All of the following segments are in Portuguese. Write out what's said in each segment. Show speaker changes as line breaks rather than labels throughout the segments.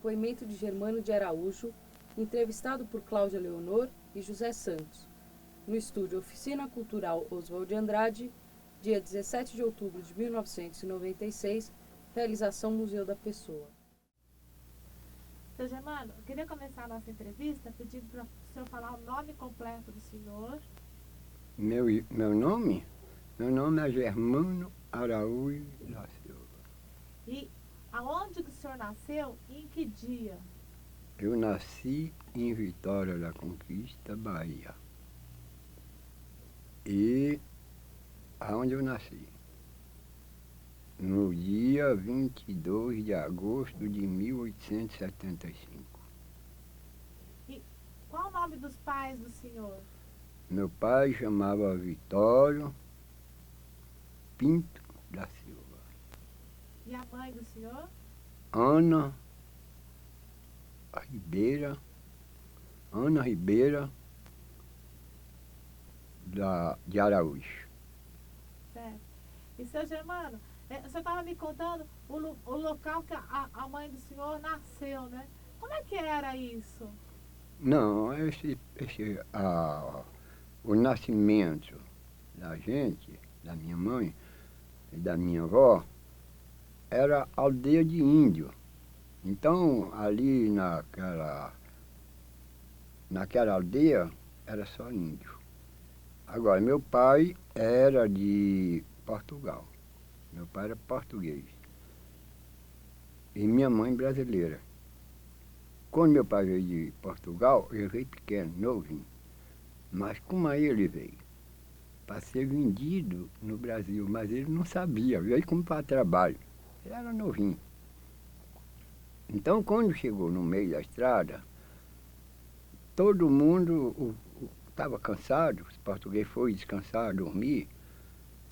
depoimento de Germano de Araújo, entrevistado por Cláudia Leonor e José Santos, no estúdio Oficina Cultural Oswald de Andrade, dia 17 de outubro de 1996, realização Museu da Pessoa.
Seu Germano, eu queria começar a nossa entrevista pedindo para o senhor falar o nome completo do senhor.
Meu nome? Meu nome é Germano Araújo da Silva.
E aonde que o senhor nasceu e em que dia?
Eu nasci em Vitória da Conquista, Bahia. E aonde eu nasci? No dia 22 de agosto de 1875.
E qual o nome dos pais do senhor?
Meu pai chamava Vitório Pinto da Silva.
E a mãe do senhor?
Ana Ribeira de Araújo.
Certo. E seu Germano, o senhor estava me contando o local que a mãe do senhor nasceu, né? Como é que era isso?
Não, o nascimento da gente, da minha mãe e da minha avó, era aldeia de índio. Então, ali naquela aldeia, era só índio. Agora, meu pai era de Portugal. Meu pai era português. E minha mãe brasileira. Quando meu pai veio de Portugal, ele veio pequeno, novinho. Mas como aí ele veio? Para ser vendido no Brasil, mas ele não sabia, veio como para trabalho. Ele era novinho. Então, quando chegou no meio da estrada, todo mundo estava cansado, os portugueses foram descansar, dormir.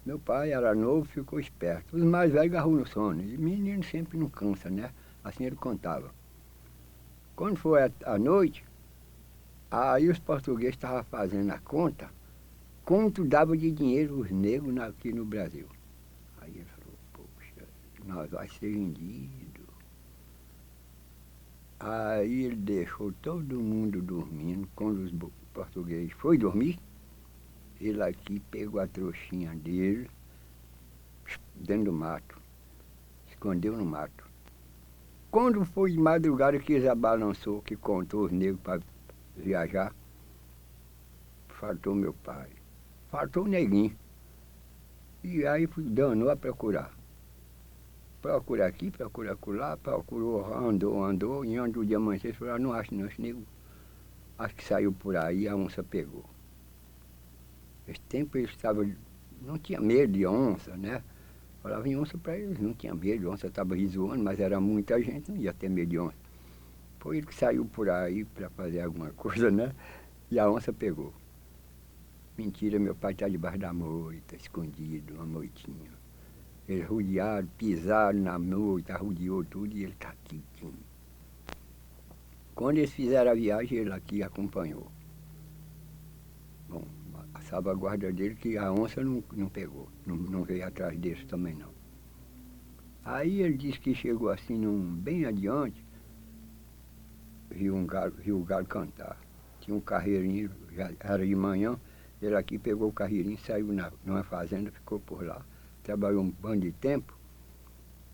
Meu pai era novo, ficou esperto. Os mais velhos agarrou no sono. E menino sempre não cansa, né? Assim ele contava. Quando foi à noite, aí os portugueses estavam fazendo a conta, quanto dava de dinheiro os negros aqui no Brasil. Aí ele falou, poxa, nós vai ser vendido. Aí ele deixou todo mundo dormindo. Quando os portugueses foi dormir, ele aqui pegou a trouxinha dele, dentro do mato, escondeu no mato. Quando foi de madrugada que ele balançou, que contou os negros para viajar, faltou meu pai, faltou o neguinho. E aí danou a procurar. Procura aqui, procura acolá, procurou, andou, e onde o dia amanheceu, falou, não acho não, esse nego, acho que saiu por aí, a onça pegou. Esse tempo eles estavam, não tinha medo de onça, né? Falava em onça para eles, não tinha medo, a onça estava risoando, mas era muita gente, não ia ter medo de onça. Foi ele que saiu por aí para fazer alguma coisa, né? E a onça pegou. Mentira, meu pai está debaixo da moita, escondido, uma moitinha. Eles rodearam, pisaram na moita, rodeou tudo e ele está quietinho. Quando eles fizeram a viagem, ele aqui acompanhou. Bom, a salvaguarda dele que a onça não pegou, não veio atrás deles também não. Aí ele disse que chegou assim, bem adiante, viu o galo cantar. Tinha um carreirinho, já era de manhã, ele aqui pegou o carreirinho, saiu numa fazenda, ficou por lá, trabalhou um bando de tempo,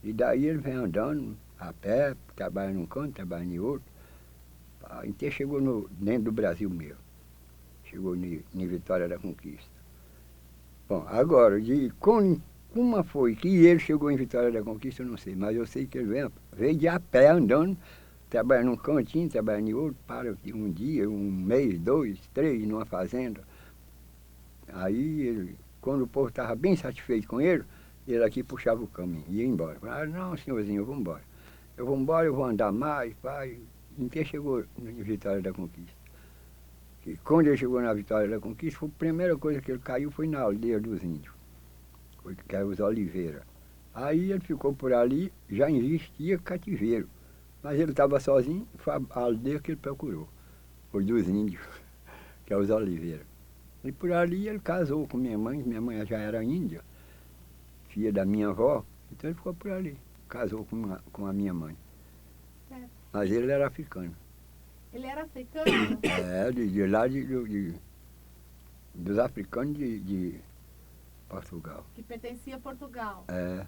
e daí ele vem andando a pé, trabalha num canto, trabalha em outro, até chegou dentro do Brasil mesmo. Chegou em Vitória da Conquista. Bom, agora, como foi que ele chegou em Vitória da Conquista, eu não sei, mas eu sei que ele veio de a pé andando, trabalha num cantinho, trabalha em outro, para um dia, um mês, 2, 3, numa fazenda. Aí, quando o povo estava bem satisfeito com ele aqui puxava o caminho, ia embora. Falava, não, senhorzinho, eu vou embora. Eu vou andar mais, pai. Então chegou em Vitória da Conquista. E quando ele chegou na Vitória da Conquista, a primeira coisa que ele caiu foi na aldeia dos índios, que era os Oliveira. Aí ele ficou por ali, já existia cativeiro, mas ele estava sozinho, foi a aldeia que ele procurou, foi dos índios, que é os Oliveira. E por ali ele casou com minha mãe já era índia, filha da minha avó, então ele ficou por ali, casou com a minha mãe. Mas ele era africano.
Ele era africano?
É, de lá dos africanos de Portugal.
Que pertencia a Portugal.
É.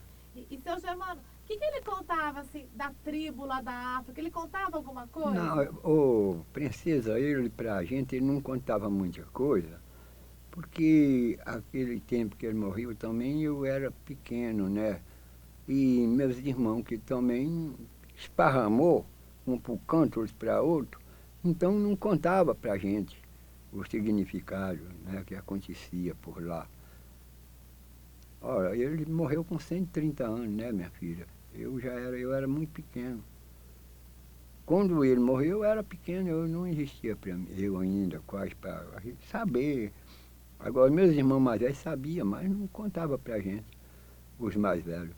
E seu Germano, o que ele contava, assim, da tribo lá da África? Ele contava alguma coisa?
Não, ô, princesa, ele pra gente, ele não contava muita coisa, porque aquele tempo que ele morreu também eu era pequeno, né? E meus irmãos que também esparramou, um para um canto, outro para outro, então não contava pra gente o significado, né, que acontecia por lá. Olha, ele morreu com 130 anos, né, minha filha? Eu era muito pequeno. Quando ele morreu, eu era pequeno, eu não existia para mim, eu ainda quase para saber. Agora, meus irmãos mais velhos sabiam, mas não contava para a gente, os mais velhos.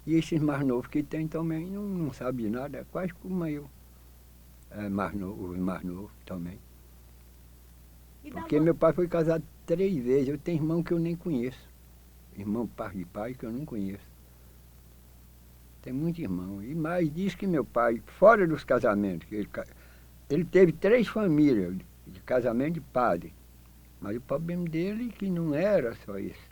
E esses mais novos que tem também não sabem nada, é quase como eu. É, os mais novos também. Porque meu pai foi casado 3 vezes, eu tenho irmão que eu nem conheço. Irmão par de pai que eu não conheço. Tem muito irmão. E mais diz que meu pai, fora dos casamentos, que ele teve 3 famílias de casamento de padre. Mas o problema dele é que não era só isso.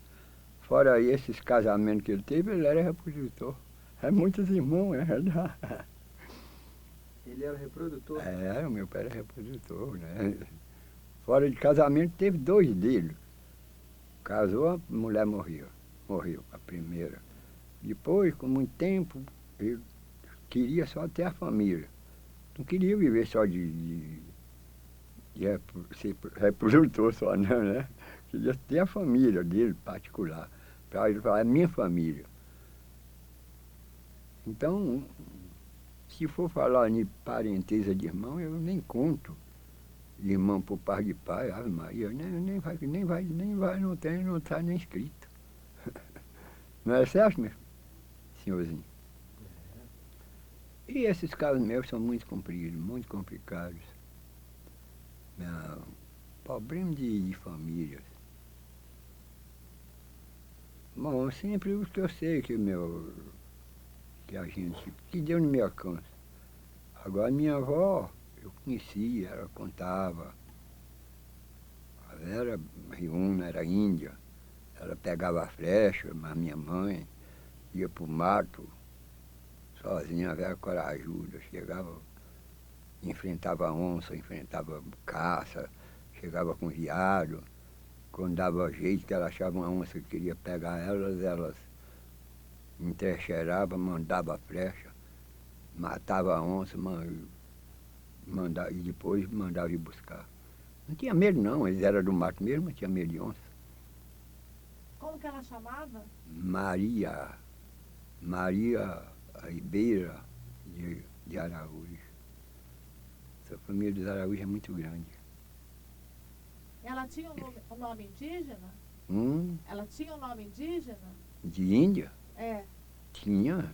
Fora esses casamentos que ele teve, ele era reprodutor. É muitos irmãos, é verdade.
Ele era reprodutor?
É, o meu pai era reprodutor, né? Fora de casamento, teve 2 dele. Casou, a mulher morreu. Morreu, a primeira. Depois, com muito tempo, ele queria só ter a família. Não queria viver só de ser reprodutor só, não, né? Queria ter a família dele, particular. Para ele falar, é minha família. Então, se for falar em parentesa de irmão, eu nem conto. Irmão por par de pai, Ave Maria, nem vai, não está nem escrito. Não é certo, meu senhorzinho? E esses casos meus são muito compridos, muito complicados. Não, problema de famílias. Bom, sempre o que eu sei que a gente, que deu no meu alcance. Agora minha avó, eu conhecia, ela contava. Ela era riuna, era índia. Ela pegava a flecha, mas minha mãe ia para o mato, sozinha, ela era corajuda, chegava, enfrentava onça, enfrentava caça, chegava com veado. Quando dava jeito que ela achava uma onça que queria pegar elas entrecheiravam, mandava a flecha, matava a onça, e depois mandava ir buscar. Não tinha medo não, eles eram do mato mesmo, não tinha medo de onça.
Como que ela chamava?
Maria Ribeira de Araújo. Essa família dos Araújo é muito grande.
Ela tinha um nome indígena? Ela tinha um nome indígena?
De Índia?
É.
Tinha.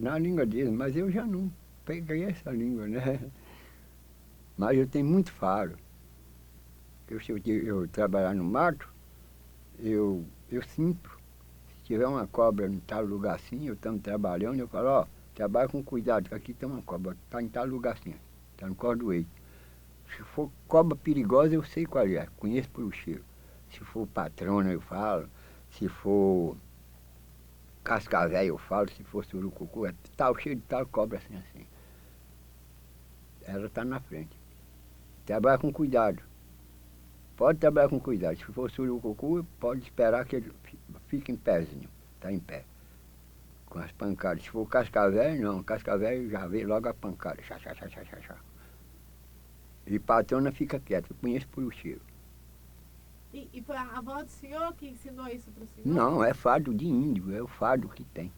Na língua deles, mas eu já não peguei essa língua, né? Mas eu tenho muito faro. Eu trabalhar no mato, eu sinto. Se tiver uma cobra em tal lugar assim, eu estamos trabalhando, eu falo, ó, trabalha com cuidado, que aqui tem uma cobra, está em tal lugar assim, está no cordoeiro. Se for cobra perigosa, eu sei qual é, conheço pelo cheiro. Se for patrona, eu falo. Se for cascavel, eu falo. Se for surucucu, é tal cheiro de tal cobra assim, assim. Ela está na frente. Trabalha com cuidado. Pode trabalhar com cuidado. Se for surucucu, pode esperar que ele fique em pezinho. Está em pé. Com as pancadas. Se for cascavel, não. Cascavel já vê logo a pancada. Chá, chá, chá, chá, chá, chá. E patrona fica quieta. Eu conheço por cheiro.
E foi a avó do senhor que ensinou isso para o senhor?
Não, é fado de índio. É o fado que tem.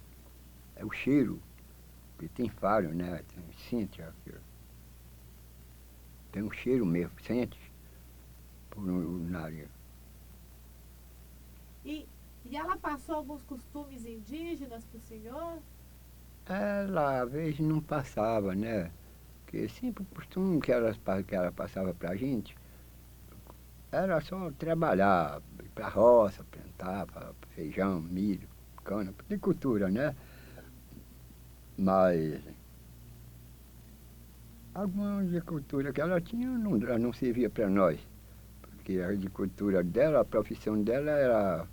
É o cheiro. Porque tem fado, né? Sente aquilo. Tem um cheiro mesmo. Sente. Por nariz.
E ela passou alguns costumes indígenas para o senhor?
Ela, às vezes, não passava, né? Porque sempre o costume que ela passava para a gente era só trabalhar, ir para a roça, plantar feijão, milho, cana, agricultura, né? Mas alguma agricultura que ela tinha não servia para nós. Porque a agricultura dela, a profissão dela era...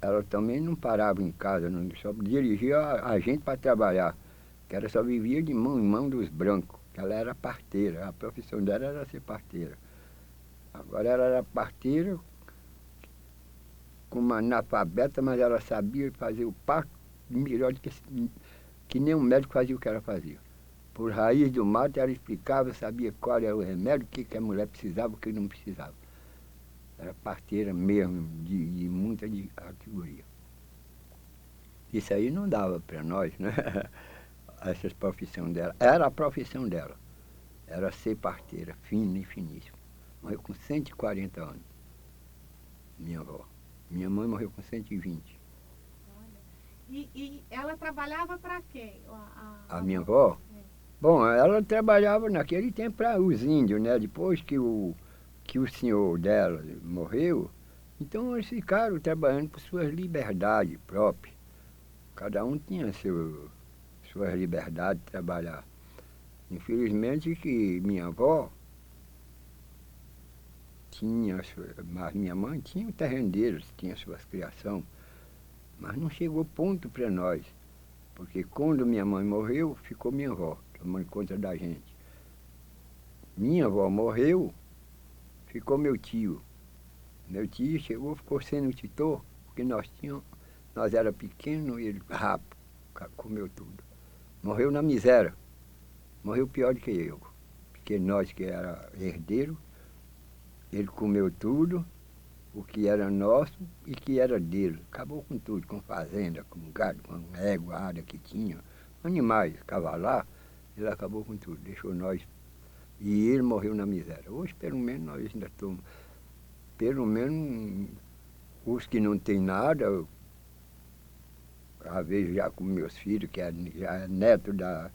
Ela também não parava em casa, não, só dirigia a gente para trabalhar. Que ela só vivia de mão em mão dos brancos. Que ela era parteira, a profissão dela era ser parteira. Agora ela era parteira, como analfabeta, mas ela sabia fazer o parto melhor do que nenhum médico fazia o que ela fazia. Por raiz do mato, ela explicava, sabia qual era o remédio, o que a mulher precisava, o que não precisava. Era parteira mesmo, de muita categoria. Isso aí não dava para nós, né? Essa profissão dela. Era a profissão dela. Era ser parteira, fina e finíssima. Morreu com 140 anos, minha avó. Minha mãe morreu com 120.
E ela trabalhava para quem?
A minha avó?
É.
Bom, ela trabalhava naquele tempo para os índios, né? Depois que o senhor dela morreu, então eles ficaram trabalhando por suas liberdades próprias. Cada um tinha suas liberdades de trabalhar. Infelizmente que minha avó tinha, mas minha mãe tinha o terreno deles, tinha suas criações, mas não chegou ponto para nós, porque quando minha mãe morreu, ficou minha avó, tomando conta da gente. Minha avó morreu, ficou meu tio. Meu tio chegou, ficou sendo tutor, porque nós era pequeno e ele rápido, comeu tudo. Morreu na miséria, morreu pior do que eu, porque nós que era herdeiro, ele comeu tudo, o que era nosso e que era dele. Acabou com tudo, com fazenda, com gado, com égua, área que tinha, animais, cavalar, ele acabou com tudo, deixou nós. E ele morreu na miséria. Hoje, pelo menos, nós ainda estamos... Pelo menos, os que não têm nada, às vezes já com meus filhos, que já é neto da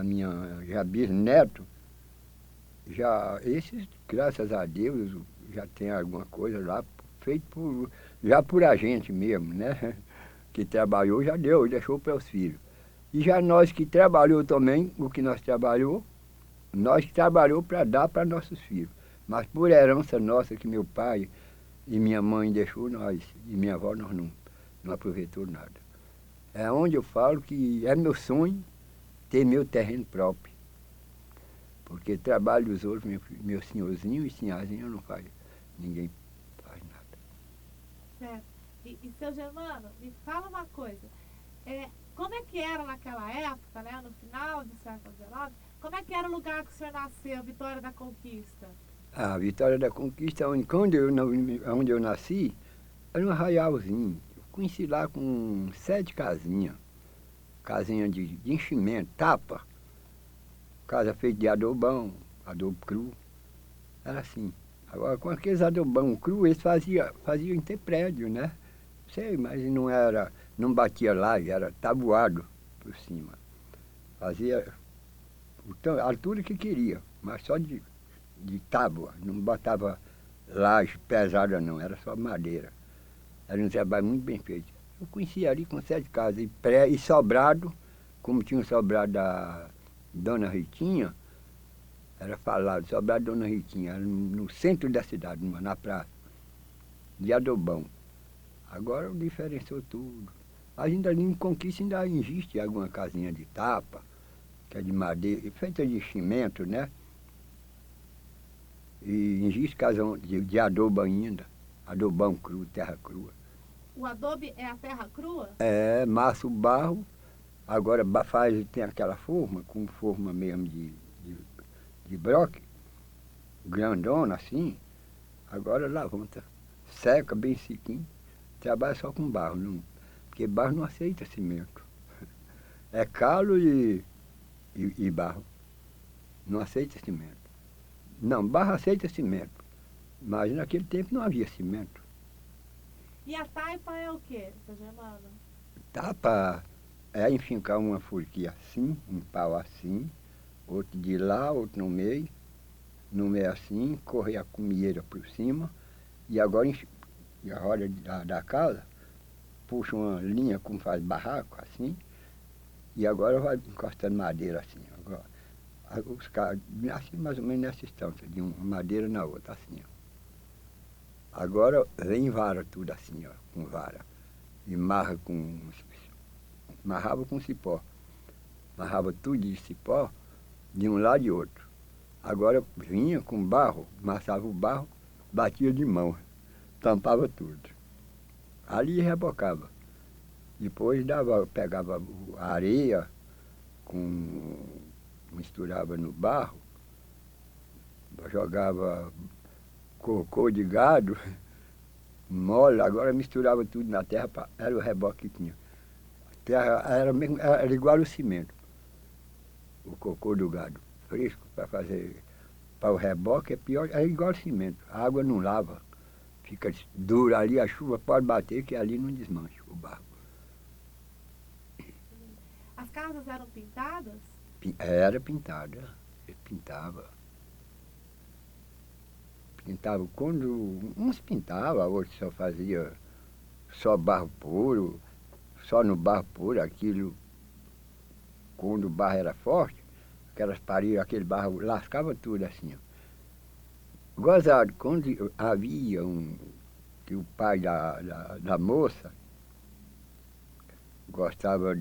minha... Já bisneto, já esses, graças a Deus, já tem alguma coisa lá feito já por a gente mesmo, né? Que trabalhou, já deu, deixou para os filhos. E já nós que trabalhou também, o que nós trabalhou, nós que trabalhou para dar para nossos filhos. Mas por herança nossa, que meu pai e minha mãe deixou nós, e minha avó, nós não aproveitou nada. É onde eu falo que é meu sonho ter meu terreno próprio. Porque trabalho dos outros, meu senhorzinho e senhorzinha não faz. Ninguém faz nada.
Certo. E seu Germano, me fala uma coisa. Como é que era naquela época, né, no final do século XIX, como é que era o lugar que o senhor nasceu, Vitória da Conquista?
A Vitória da Conquista, onde eu nasci, era um arraialzinho. Eu conheci lá com 7 casinhas. Casinha de enchimento, tapa. Casa feita de adobão, adobo cru. Era assim. Agora, com aqueles adobão cru, eles faziam em ter prédio, né? Sei, mas não batia laje, era tabuado por cima. Fazia a altura que queria, mas só de tábua, não botava laje pesada não, era só madeira. Era um trabalho muito bem feito. Eu conhecia ali com 7 casas, e sobrado, como tinha o sobrado da Dona Ritinha, era falado, sobrado da Dona Ritinha, era no centro da cidade, na praça, de adobão. Agora diferenciou tudo. Ainda ali em Conquista ainda existe alguma casinha de tapa, que é de madeira, feita de cimento, né? E existe casão de adobo ainda, adobão cru, terra crua.
O adobe é a terra crua?
É, massa o barro, agora tem aquela forma, com forma mesmo de broque, grandona assim, agora levanta, seca bem sequinho, trabalha só com barro, porque barro não aceita cimento. É calo e barro, não aceita cimento. Não, barro aceita cimento, mas naquele tempo não havia cimento.
E a taipa é o quê, seu Germano?
Tapa é enfincar uma forquilha assim, um pau assim, outro de lá, outro no meio assim, correr a comieira por cima, e agora a roda da casa, puxa uma linha como faz barraco assim, E agora vai encostando madeira assim. Agora, os caras, assim mais ou menos nessa distância, de uma madeira na outra, assim, ó. Agora vem vara tudo assim, ó, com vara. E amarrava com cipó. Amarrava tudo de cipó, de um lado e outro. Agora vinha com barro, amassava o barro, batia de mão, tampava tudo. Ali rebocava. Depois pegava a areia, misturava no barro, jogava cocô de gado, mole, agora misturava tudo na terra, era o reboque que tinha. A terra era igual o cimento, o cocô do gado, fresco para o reboque é pior, é igual o cimento, a água não lava, fica dura ali, a chuva pode bater que ali não desmancha o barro.
As casas eram pintadas?
Era pintada, ele pintava. Pintava quando uns pintavam, outros só fazia só barro puro, só no barro puro, aquilo, quando o barro era forte, aquelas paredes, aquele barro lascava tudo assim, ó. Gozado, quando havia que o pai da moça gostava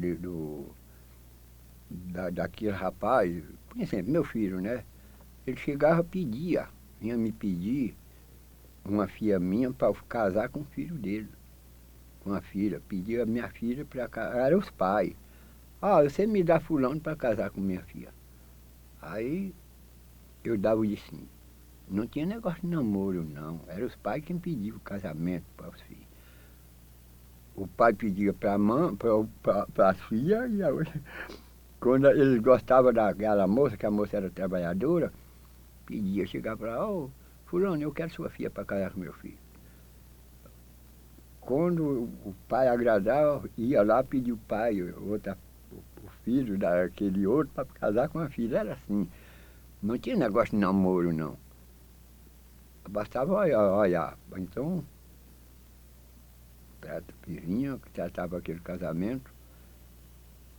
daquele rapaz, por exemplo, meu filho, né? Ele chegava e vinha me pedir uma filha minha para casar com o filho dele, com a filha. Pedia a minha filha para casar, eram os pais. Ah, você me dá fulano para casar com minha filha. Aí eu dava de sim. Não tinha negócio de namoro, não. Eram os pais quem pediam o casamento para os filhos. O pai pedia para a mãe, para a filha, e a outra. Quando ele gostava daquela moça, que a moça era trabalhadora, pedia, chegava para lá, ô, fulano, eu quero sua filha para casar com meu filho. Quando o pai agradava, ia lá pedir o pai, o filho daquele outro para casar com a filha. Era assim. Não tinha negócio de namoro, não. Bastava olhar. Então, vinha, tratava aquele casamento,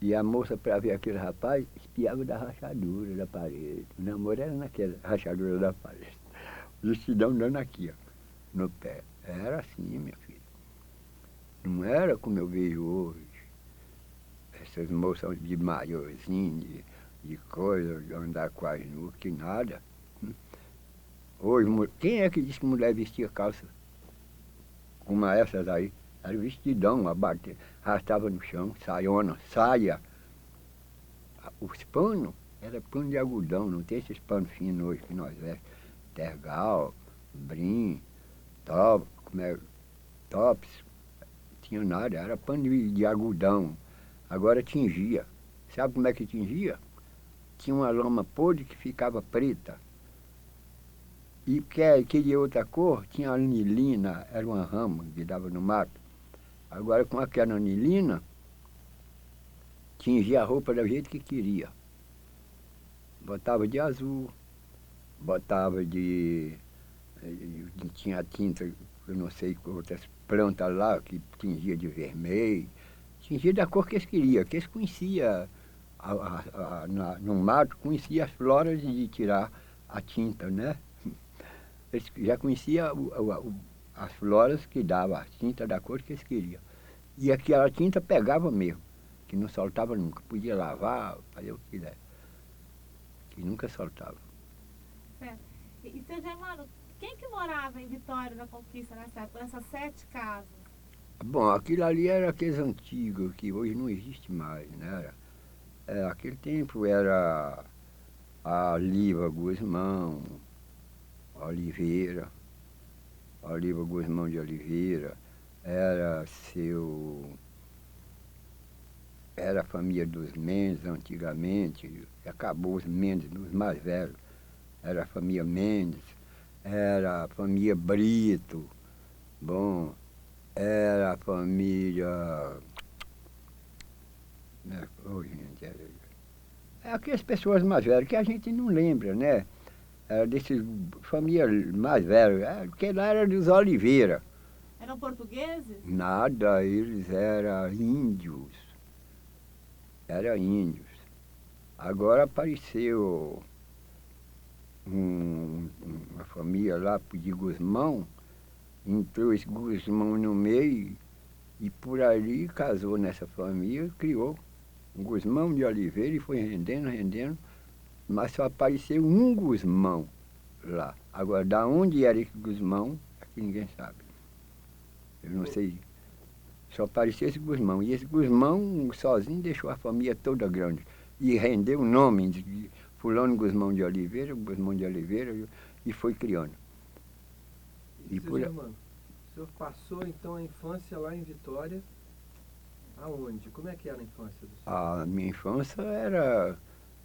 e a moça, para ver aquele rapaz, espiava da rachadura da parede. O namoro era naquela rachadura da parede. O vestidão dando aqui, ó, no pé. Era assim, minha filha. Não era como eu vejo hoje. Essas moças de maiorzinho, de coisa, de andar quase nu, que nada. Hoje, quem é que disse que mulher vestia calça como essas aí? Era vestidão, arrastava no chão, saiona, saia. Os panos era pano de algodão, não tem esses panos finos hoje que nós vemos. Tergal, brim, tops, tinha nada, era pano de algodão. Agora tingia. Sabe como é que tingia? Tinha uma lama podre que ficava preta. E porque queria outra cor, tinha anilina, era uma rama que dava no mato. Agora com aquela anilina, tingia a roupa do jeito que queria. Botava de azul, botava tinha tinta, eu não sei, outras plantas lá que tingia de vermelho. Tingia da cor que eles queriam, que eles conheciam no mato, conheciam as floras de tirar a tinta, né? Eles já conheciam as floras que davam a tinta da cor que eles queriam. E aquela tinta pegava mesmo, que não soltava nunca. Podia lavar, fazer o que quiser. Que nunca soltava.
Certo. E seu Germano, quem que morava em Vitória da Conquista nessa época, nessas 7 casas?
Bom, aquilo ali era aqueles antigos, que hoje não existe mais, né? Aquele tempo era a Oliva Guzmão, Oliveira de Oliveira, era a família dos Mendes antigamente, acabou os Mendes, os mais velhos, era a família Mendes, era a família Brito, bom, era a família, gente, aquelas pessoas mais velhas que a gente não lembra, né? Desses família mais velha, porque lá era dos Oliveira.
Eram portugueses?
Nada, eles eram índios. Era índios. Agora apareceu uma família lá de Gusmão, entrou esse Gusmão no meio e por ali casou nessa família e criou um Gusmão de Oliveira e foi rendendo, rendendo, mas só apareceu um Gusmão lá. Agora, da onde era esse Gusmão, aqui ninguém sabe. Eu não sei. Só apareceu esse Gusmão. E esse Gusmão sozinho deixou a família toda grande. E rendeu o nome de fulano Gusmão de Oliveira, e foi criando.
E seu Germano, o senhor passou então a infância lá em Vitória, aonde? Como é que era a infância do senhor?
A minha infância era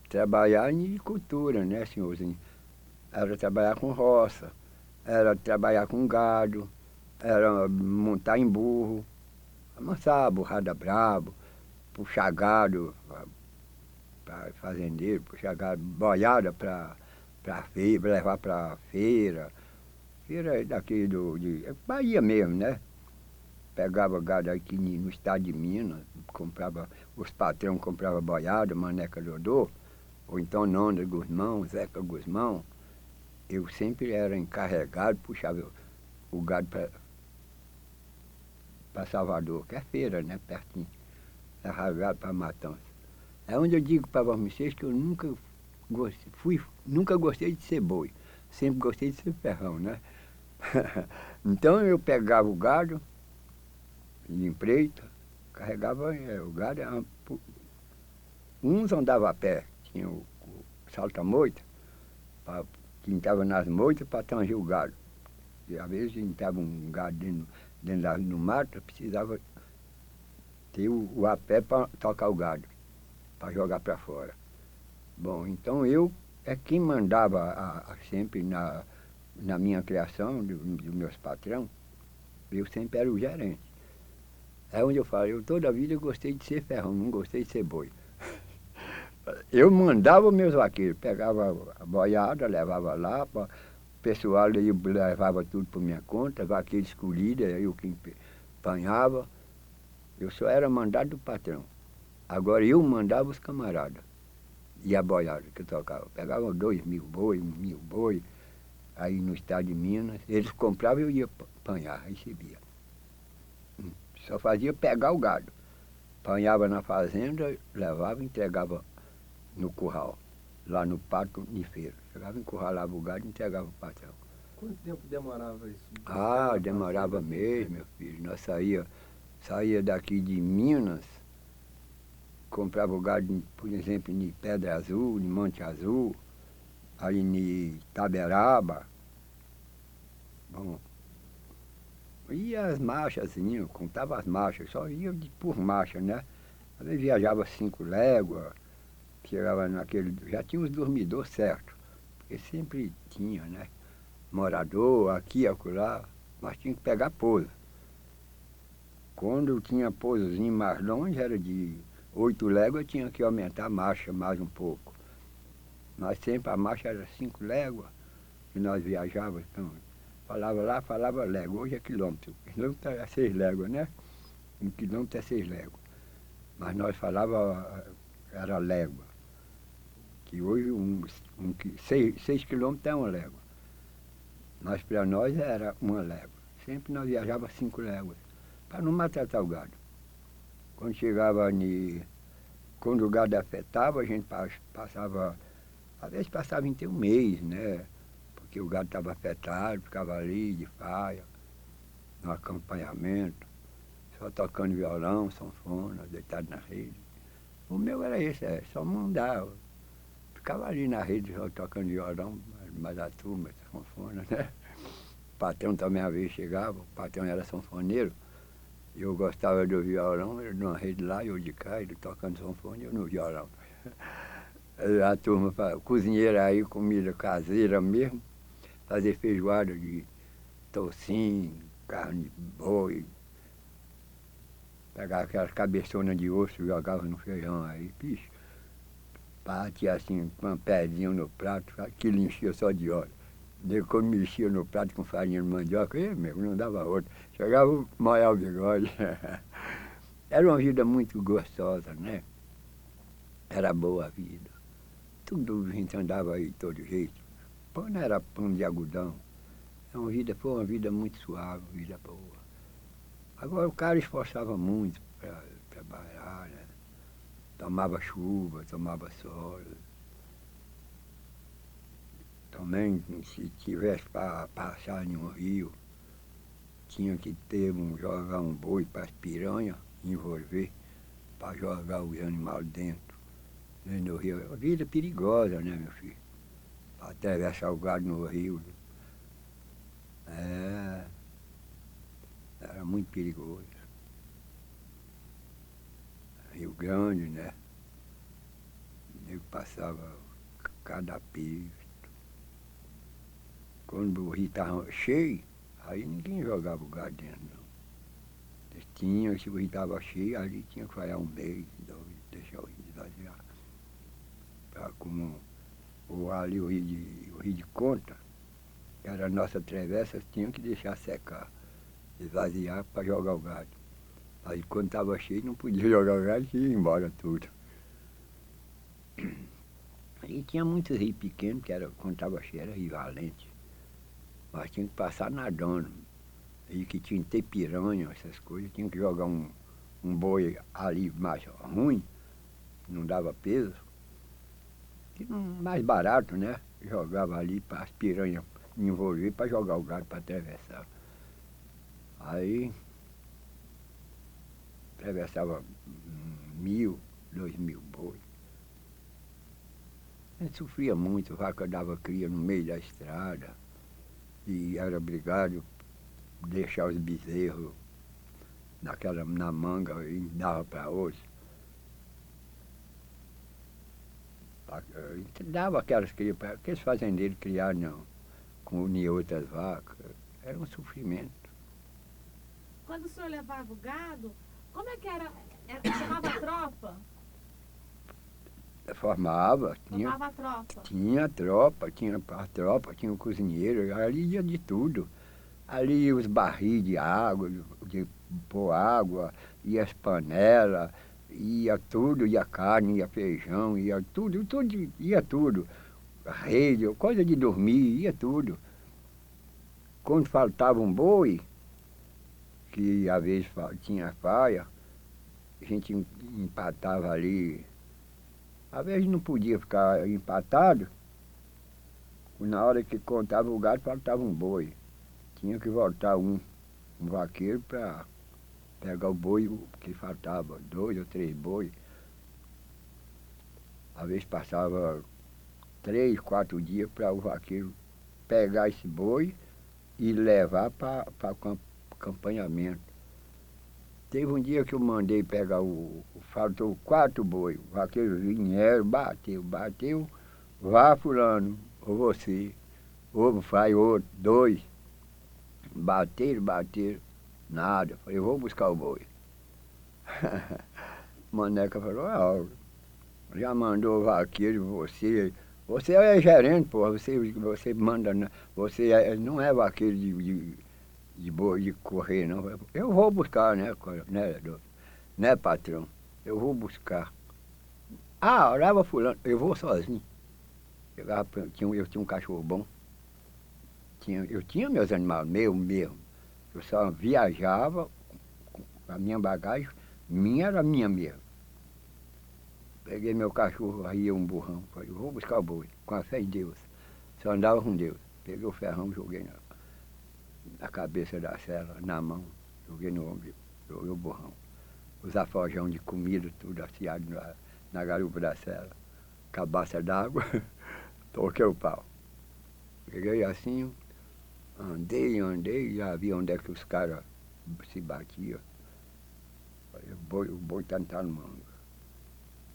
trabalhar em agricultura, né, senhorzinho? Era trabalhar com roça, era trabalhar com gado, era montar em burro, amansar burrada brabo, puxar gado para fazendeiro, puxar gado, boiada para levar para feira. Feira daqui de Bahia mesmo, né? Pegava gado aqui no estado de Minas, comprava, os patrões compravam boiada, Maneca Dodô, ou então Nonda Gusmão, Zeca Gusmão. Eu sempre era encarregado, puxava o gado para Salvador, que é feira, né? Pertinho. Levava gado para Matança. É onde eu digo para vocês que eu nunca gostei de ser boi. Sempre gostei de ser ferrão, né? Então eu pegava o gado de empreita, carregava o gado. Uns andavam a pé, tinha o salta-moita, que entrava nas moitas para tanger o gado. E às vezes entrava um gado dentro no mato, precisava ter o a pé para tocar o gado, para jogar para fora. Bom, então eu é quem mandava sempre na minha criação, dos meus patrões, eu sempre era o gerente. É onde eu falo, eu toda a vida gostei de ser ferrão, não gostei de ser boi. Eu mandava os meus vaqueiros, pegava a boiada, levava lá, o pessoal levava tudo por minha conta, vaqueiro escolhido, eu quem apanhava. Eu só era mandado do patrão. Agora eu mandava os camaradas. E a boiada que eu tocava. Pegava 2.000 boi, 1.000 boi, aí no estado de Minas. Eles compravam e eu ia apanhar, recebia. Só fazia pegar o gado. Apanhava na fazenda, levava e entregava no curral, lá no pátio de feira. Chegava, encurralava o gado e entregava o patrão.
Quanto tempo demorava isso?
Ah, demorava mesmo, meu filho. Nós saía daqui de Minas, comprava o gado, por exemplo, em Pedra Azul, em Monte Azul, aí em Itaberaba. Bom, ia as marchas, assim, contava as marchas, só ia por marcha, né? Às vezes viajava 5 léguas, chegava naquele, já tinha os dormidores certos, porque sempre tinha, né? Morador, aqui, acolá, mas tinha que pegar pouso. Quando eu tinha pousozinho mais longe, era de 8 léguas, tinha que aumentar a marcha mais um pouco. Mas sempre a marcha era 5 léguas, e nós viajávamos, então, falava lá, falava légua. Hoje é quilômetro. Quilômetro é 6 léguas, né? 1 quilômetro é 6 léguas. Mas nós falava, era légua. Que hoje 6 quilômetros é 1 légua. Mas para nós era 1 légua. Sempre nós viajávamos 5 léguas, para não maltratar o gado. Quando chegava quando o gado afetava, a gente passava, às vezes passava em ter um mês, né? Porque o gado estava afetado, ficava ali de faia, no acompanhamento, só tocando violão, sanfona, deitado na rede. O meu era esse, só mandava. Ficava ali na rede, só tocando violão, mas a turma, sanfona, né? O patrão também às vezes chegava, o patrão era sanfoneiro, eu gostava do violão, ele numa rede lá, eu de cá, ele tocando sanfona e eu no violão. A turma, cozinheira aí, comida caseira mesmo, fazer feijoada de toucinho, carne de boi, pegava aquelas cabeçonas de osso, jogava no feijão aí, bicho, batia assim com uma pedrinha no prato, aquilo enchia só de óleo. Daí quando mexia no prato com farinha de mandioca, meu, não dava outro. Chegava a molhar o bigode. Era uma vida muito gostosa, né? Era boa a vida. Tudo, a gente andava aí de todo jeito. Pano era pano de algodão. Foi uma vida muito suave, uma vida boa. Agora o cara esforçava muito para trabalhar, né? Tomava chuva, tomava sol. Também, se tivesse para passar em um rio, tinha que jogar um boi para as piranhas, envolver, para jogar os animais dentro, né, no rio. Uma vida perigosa, né, meu filho? Para atravessar o gado no rio. É, era muito perigoso. Rio Grande, né? Eu passava cada peixe. Quando o rio estava cheio, aí ninguém jogava o gado dentro, não. Se o rio estava cheio, ali tinha que fazer um mês, dois, deixar o rio esvaziar. Como ali o rio de Conta, que era a nossa travessa, tinha que deixar secar, esvaziar para jogar o gado. Aí quando estava cheio, não podia jogar o gado, ia embora tudo. E tinha muitos rios pequenos, quando estava cheio era rio valente. Mas tinha que passar nadando. E que tinha que ter piranha, essas coisas. Tinha que jogar um boi ali mais ruim, não dava peso. Mais barato, né? Jogava ali para as piranhas envolver para jogar o gado para atravessar. Aí atravessava 1.000, 2.000 bois. A gente sofria muito, a vaca dava cria no meio da estrada. E era obrigado a deixar os bezerros na manga e dava para outros. Dava aquelas crias para aqueles fazendeiros criar com outras vacas. Era um sofrimento.
Quando o senhor levava o gado, como é que era? Chamava tropa?
Formava,
Formava a tropa.
tinha a tropa, tinha o cozinheiro, ali ia de tudo. Ali os barris de água, de pôr água, ia as panelas, ia tudo, ia carne, ia feijão, ia tudo, ia tudo. Rede, coisa de dormir, ia tudo. Quando faltava um boi, que às vezes tinha faia, a gente empatava ali. Às vezes não podia ficar empatado, na hora que contava o gado faltava um boi. Tinha que voltar um vaqueiro para pegar o boi que faltava, 2 ou 3 boi. Às vezes passava 3, 4 dias para o vaqueiro pegar esse boi e levar para o acompanhamento. Teve um dia que eu mandei pegar faltou 4 boi. O vaqueiro vieram, bateu, vá fulano, ou você, ou vai outro, 2. Bateram, nada. Falei, eu vou buscar o boi. Maneca falou, já mandou o vaqueiro, você é gerente, porra, você manda, você não é vaqueiro de boi, de correr, não. Eu vou buscar, né, patrão? Eu vou buscar. Leva fulano, eu vou sozinho. Eu tinha um cachorro bom. Eu tinha meus animais, meu mesmo. Eu só viajava com a minha bagagem, era minha mesmo. Peguei meu cachorro, aí um burrão. Falei, vou buscar o boi, com a fé em Deus. Só andava com Deus. Peguei o ferrão, joguei na cabeça da cela, na mão, joguei no ombro, joguei o burrão. Os afojão de comida, tudo afiado na garupa da cela. Cabaça d'água, toquei o pau. Peguei assim, andei, já vi onde é que os caras se batiam. Falei, o boi tá no manga.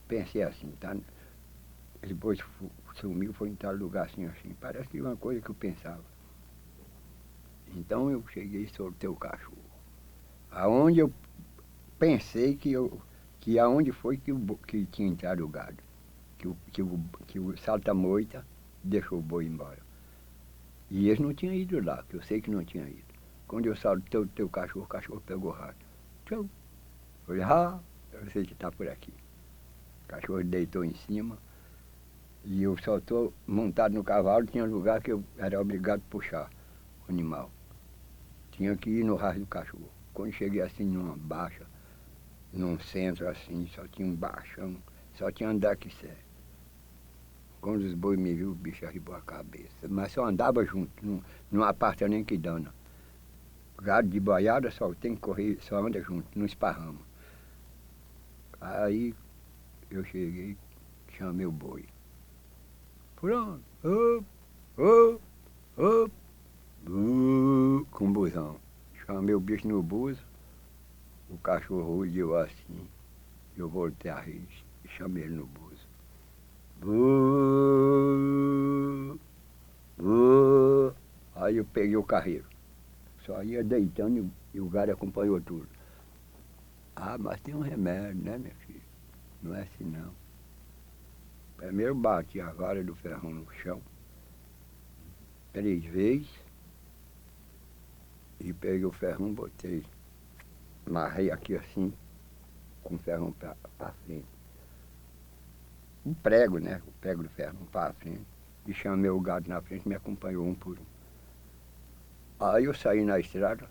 Pensei assim, esse boi sumiu, foi em tal lugar assim. Parece que uma coisa que eu pensava. Então eu cheguei e soltei o cachorro. Aonde eu pensei que aonde foi que tinha entrado o gado. Que o salta-moita deixou o boi embora. E eles não tinham ido lá, que eu sei que não tinha ido. Quando eu soltei o teu cachorro, o cachorro pegou rato. Tchau. Falei, eu sei que está por aqui. O cachorro deitou em cima. E eu só estou montado no cavalo, tinha lugar que eu era obrigado a puxar o animal. Tinha que ir no rastro do cachorro. Quando cheguei assim numa baixa, num centro assim, só tinha um baixão, só tinha andar que sério. Quando os bois me viram, o bicho arribou a cabeça. Mas só andava junto, não aparta nem que dana. Gado de boiada só tem que correr, só anda junto, não esparrama. Aí eu cheguei, chamei o boi. Pronto, com o busão. Chamei o bicho no buzo, o cachorro rugiu assim. Eu voltei a rir e chamei ele no buzo. Aí eu peguei o carreiro. Só ia deitando e o gado acompanhou tudo. Ah, mas tem um remédio, né, minha filha? Não é assim não. Primeiro bati a vara do ferrão no chão 3 vezes e peguei o ferrão, botei, amarrei aqui assim, com o ferrão para frente. Um prego, né? O prego do ferrão para frente. E chamei o gado na frente, me acompanhou um por um. Aí eu saí na estrada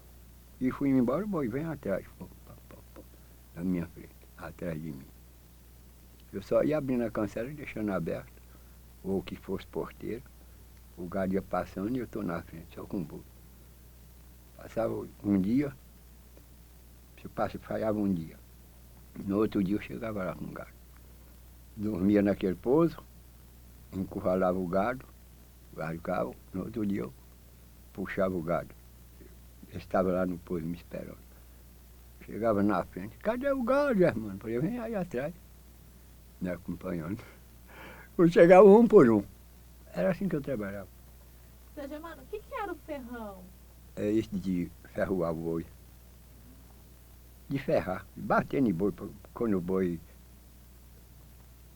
e fui embora, o boi vem atrás, na minha frente, atrás de mim. Eu só ia abrindo a cancela e deixando aberta, ou que fosse porteiro. O gado ia passando e eu estou na frente, só com o boi. Passava um dia, falhava um dia. No outro dia eu chegava lá com o gado. Dormia naquele pouso, encurralava o gado ficava. No outro dia eu puxava o gado. Ele estava lá no pouso me esperando. Chegava na frente, cadê o gado, irmão? Falei, vem aí atrás, me acompanhando. Eu chegava um por um. Era assim que eu trabalhava.
Seu Germano, o que era o ferrão?
É esse de ferroar o boi. De ferrar, bater no boi. Quando o boi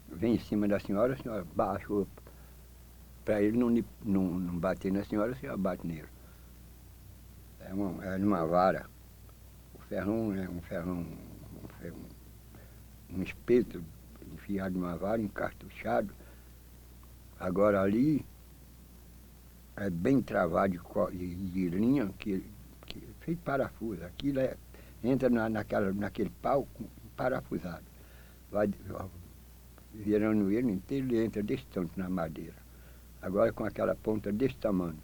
vem em cima da senhora, a senhora baixa. Para ele não bater na senhora, a senhora bate nele. É numa vara. O ferrão é um ferrão, um espeto enfiado numa vara, encartuchado. Agora ali é bem travado de linha, que feito parafuso. Aquilo entra naquele pau parafusado. Vai virando ele inteiro, ele entra desse tanto na madeira. Agora com aquela ponta desse tamanho.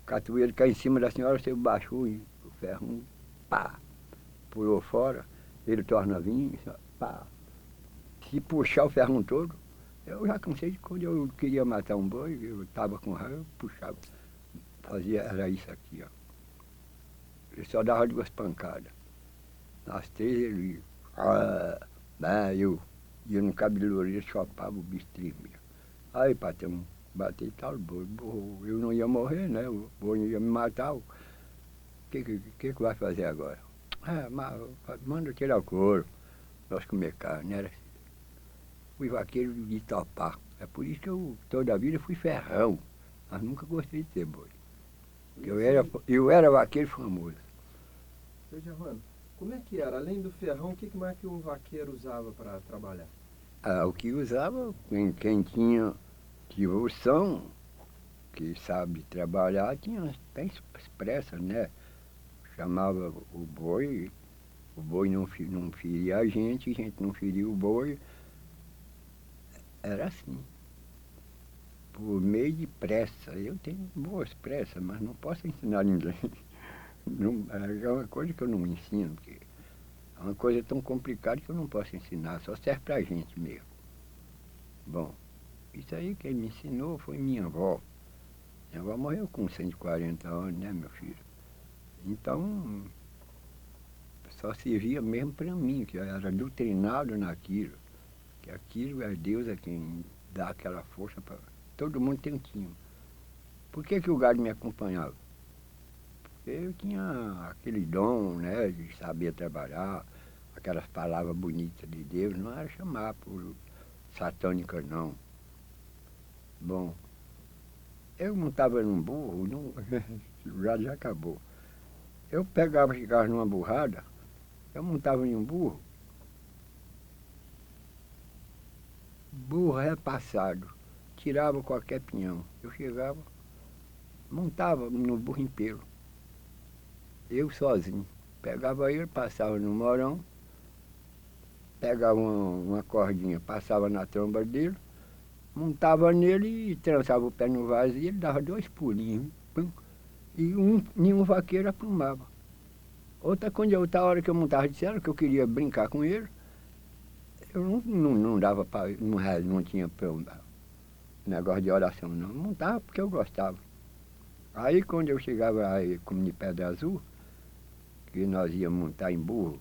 O catueiro cai em cima da senhora, você baixou e o ferro, pá, pulou fora, ele torna a vir, pá. Se puxar o ferro todo, eu já cansei de quando eu queria matar um boi, eu estava com raiva, eu puxava. Era isso aqui, ó. Ele só dava 2 pancadas. Nas 3 ele ia. Eu no cabeleireiro chopava, o bicho tremia. Aí, patrão, batei tal boi. Eu não ia morrer, né? O boi ia me matar. O que vai fazer agora? Manda tirar o couro. Nós comer carne, era assim. Fui vaqueiro de topar. É por isso que eu toda a vida fui ferrão. Mas nunca gostei de ser boi. Eu era vaqueiro famoso.
Seu Germano, como é que era? Além do ferrão, o que mais que um vaqueiro usava para trabalhar?
O que usava, quem tinha devoção, que sabe trabalhar, tinha até expressa, né? Chamava o boi não feria a gente não feria o boi. Era assim. Por meio de pressa. Eu tenho boas pressas, mas não posso ensinar ninguém. Não, é uma coisa que eu não ensino, porque é uma coisa tão complicada que eu não posso ensinar, só serve pra gente mesmo. Bom, isso aí quem me ensinou foi minha avó. Minha avó morreu com 140 anos, né, meu filho? Então, só servia mesmo para mim, que eu era doutrinado naquilo. Que aquilo é Deus é quem dá aquela força para... Todo mundo tem um time. Por que o gado me acompanhava? Porque eu tinha aquele dom, né, de saber trabalhar, aquelas palavras bonitas de Deus, não era chamar por satânica, não. Bom, eu montava num burro, o gado já acabou. Eu chegava numa burrada, eu montava em um burro, burro repassado, tirava qualquer pinhão. Eu chegava, montava no burro inteiro. Eu sozinho. Pegava ele, passava no morão, pegava uma cordinha, passava na tromba dele, montava nele e trançava o pé no vazio, ele dava 2 pulinhos. Pum, e nenhum vaqueiro aprumava. Outra hora que eu montava de cela, que eu queria brincar com ele, eu não dava para. Não tinha negócio de oração, não. Montava porque eu gostava. Aí quando eu chegava aí, como de Pedra Azul, que nós íamos montar em burro,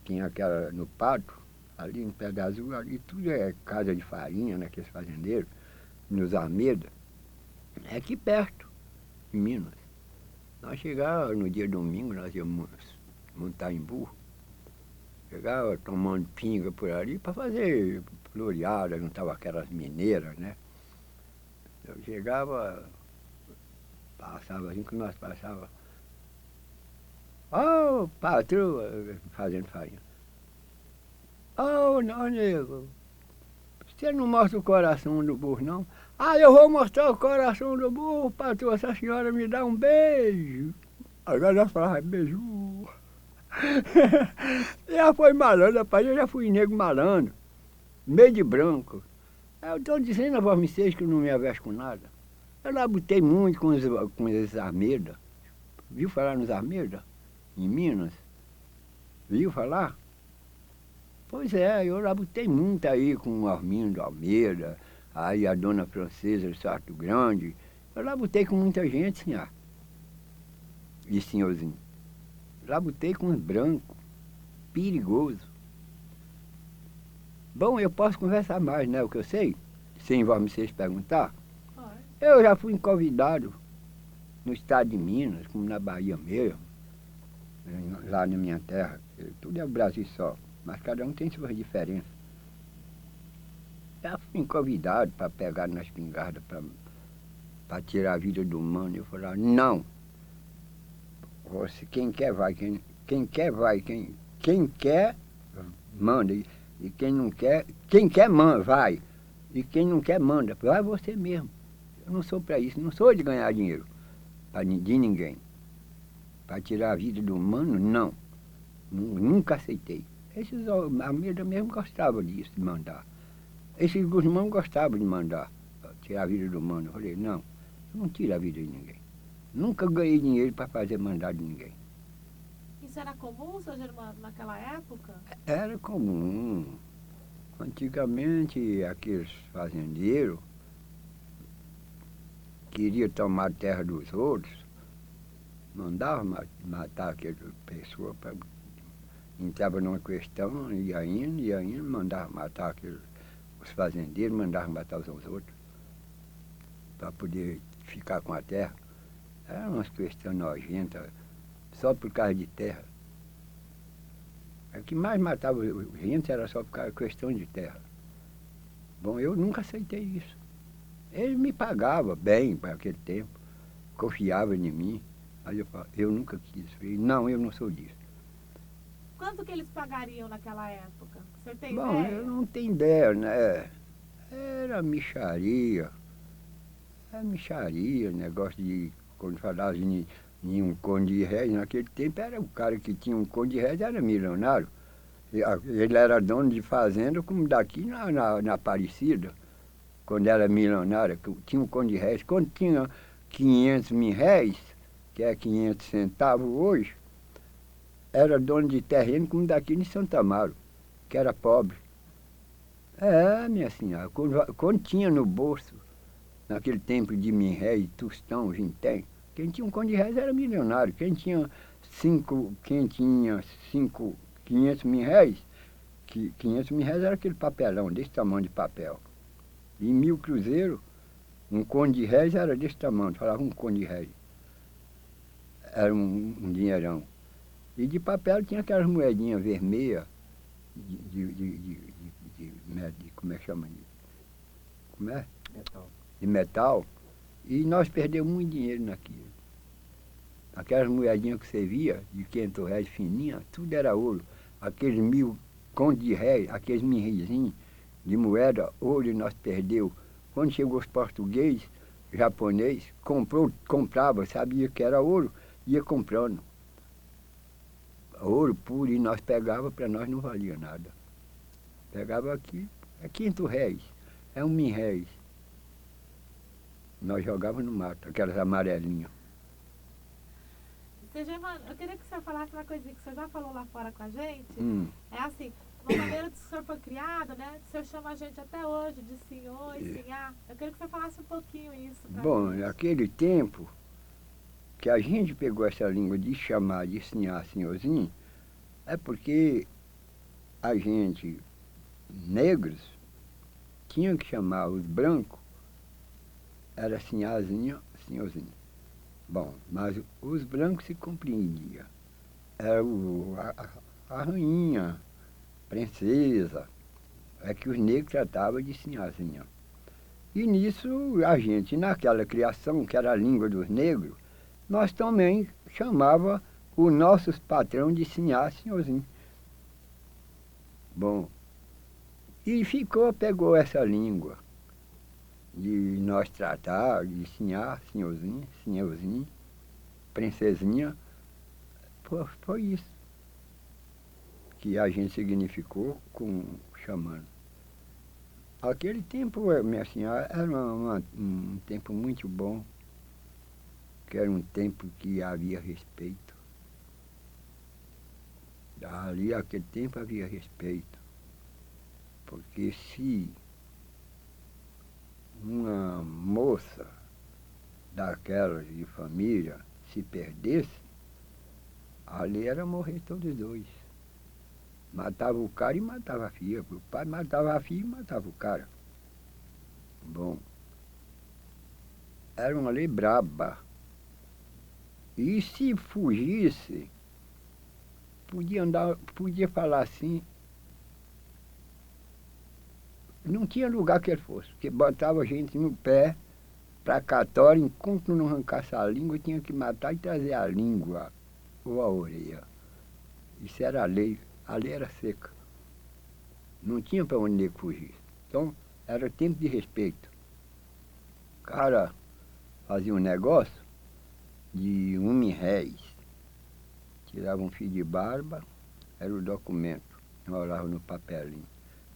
tinha aquela no Pato, ali em Pedra Azul, ali tudo é casa de farinha, né, aqueles fazendeiros, nos Armeda, é aqui perto, em Minas. Nós chegávamos no dia domingo, nós íamos montar em burro, chegava tomando pinga por ali para fazer floreada, não estava aquelas mineiras, né? Eu chegava, passava assim que nós passava. Ô, patroa, fazendo farinha. Ô, não, nego, você não mostra o coração do burro, não? Ah, eu vou mostrar o coração do burro, patroa, se a senhora me dá um beijo. Agora nós falávamos beijo. Já foi malandro, rapaz, eu já fui nego malandro, meio de branco. Eu estou dizendo a vocês que eu não me avesto com nada. Eu labutei muito com esses Armeda. Viu falar nos Armeda? Em Minas? Viu falar? Pois é, eu labutei muito aí com o Armindo Almeida, aí a dona Francesa do Sarto Grande. Eu labutei com muita gente, senhor. E senhorzinho. Labutei com os brancos. Perigoso. Bom, eu posso conversar mais, né? O que eu sei? Sem vocês perguntar. Eu já fui convidado no estado de Minas, como na Bahia mesmo, lá na minha terra. Tudo é o Brasil só, mas cada um tem suas diferenças. Já fui convidado para pegar na espingarda, para tirar a vida do humano. Eu falava, não. Você, quem quer vai, quem quer vai, quem quer manda. E quem não quer, quem quer vai. E quem não quer manda. Vai você mesmo. Eu não sou para isso, não sou de ganhar dinheiro de ninguém. Para tirar a vida do humano, não. Nunca aceitei. Esses Almeida mesmo gostavam disso, de mandar. Esses Guzmão gostavam de mandar, tirar a vida do humano. Eu falei, não, eu não tiro a vida de ninguém. Nunca ganhei dinheiro para fazer mandado de ninguém.
Isso era comum, seu Germano, naquela época?
Era comum. Antigamente, aqueles fazendeiros queriam tomar a terra dos outros, mandavam matar aquela pessoa, entrava numa questão, ia indo, mandavam matar os fazendeiros, mandavam matar os outros, para poder ficar com a terra. Eram umas questões nojentas, só por causa de terra. O que mais matava gente era só por causa de questão de terra. Bom, eu nunca aceitei isso. Ele me pagava bem para aquele tempo, confiava em mim. Aí eu nunca quis. Falei, não, eu não sou disso.
Quanto que eles pagariam naquela época? O senhor tem
Bom,
ideia?
eu não tenho ideia, né? Era mixaria. Era mixaria, negócio de... Quando falava em um conde de réis, naquele tempo era o cara que tinha um conde de réis, era milionário. Ele era dono de fazenda, como daqui na Aparecida, quando era milionário, tinha um conde de réis. Quando tinha 500 mil réis, que é 500 centavos hoje, era dono de terreno como daqui em Santo Amaro, que era pobre. É, minha senhora, quando tinha no bolso, naquele tempo de mil réis, tostão, vintém, quem tinha um conde de réis era milionário. Quem tinha 500 mil réis, 500 mil réis era aquele papelão, desse tamanho de papel. E 1.000 cruzeiros, um conde de réis era desse tamanho, falava um conde de réis. Era um dinheirão. E de papel tinha aquelas moedinhas vermelhas, como é que chama? Como é?
Metal.
De metal. E nós perdemos muito dinheiro naquilo. Aquelas moedinhas que você via, de 500 réis fininhas, tudo era ouro. Aqueles 1.000 contos de réis, aqueles mirrizinhos, de moeda, ouro nós perdeu. Quando chegou os portugueses, japonês, comprava, sabia que era ouro, ia comprando. Ouro puro e nós pegava, para nós não valia nada. Pegava aqui, é R$ 500, é R$ 1.000. Nós jogávamos no mato, aquelas amarelinhas.
Seu Germano, eu queria que o senhor falasse uma coisinha que o senhor já falou lá fora com a gente.
Hum.
É assim, uma maneira que o senhor foi criado, né? O senhor chama a gente até hoje de senhor e senhá. Eu queria que o senhor falasse um pouquinho isso pra
Bom,
gente.
naquele tempo que a gente pegou essa língua de chamar de senhor, senhorzinho, é porque a gente, negros, tinha que chamar os brancos, era senhorzinho, senhorzinho. Bom, mas os brancos se compreendiam. Era a rainha, princesa, é que os negros tratavam de senhorzinha. E nisso, a gente, naquela criação, que era a língua dos negros, nós também chamava os nossos patrões de senhor, senhorzinho. Bom, e pegou essa língua de nós tratar de senhor, senhorzinho, senhorzinho, princesinha. Foi isso que a gente significou chamando. Aquele tempo, minha senhora, era um tempo muito bom, que era um tempo que havia respeito. Ali, aquele tempo, havia respeito. Porque se uma moça daquelas de família se perdesse, ali era morrer todos dois. Matava o cara e matava a filha. O pai matava a filha e matava o cara. Bom, era uma lei braba. E se fugisse, podia falar assim, não tinha lugar que ele fosse, porque botava a gente no pé para catório, enquanto não arrancasse a língua, tinha que matar e trazer a língua ou a orelha. Isso era a lei era seca. Não tinha para onde nego fugir. Então, era tempo de respeito. O cara fazia um negócio de R$ 1.000, tirava um fio de barba, era o documento, enrolava no papelinho.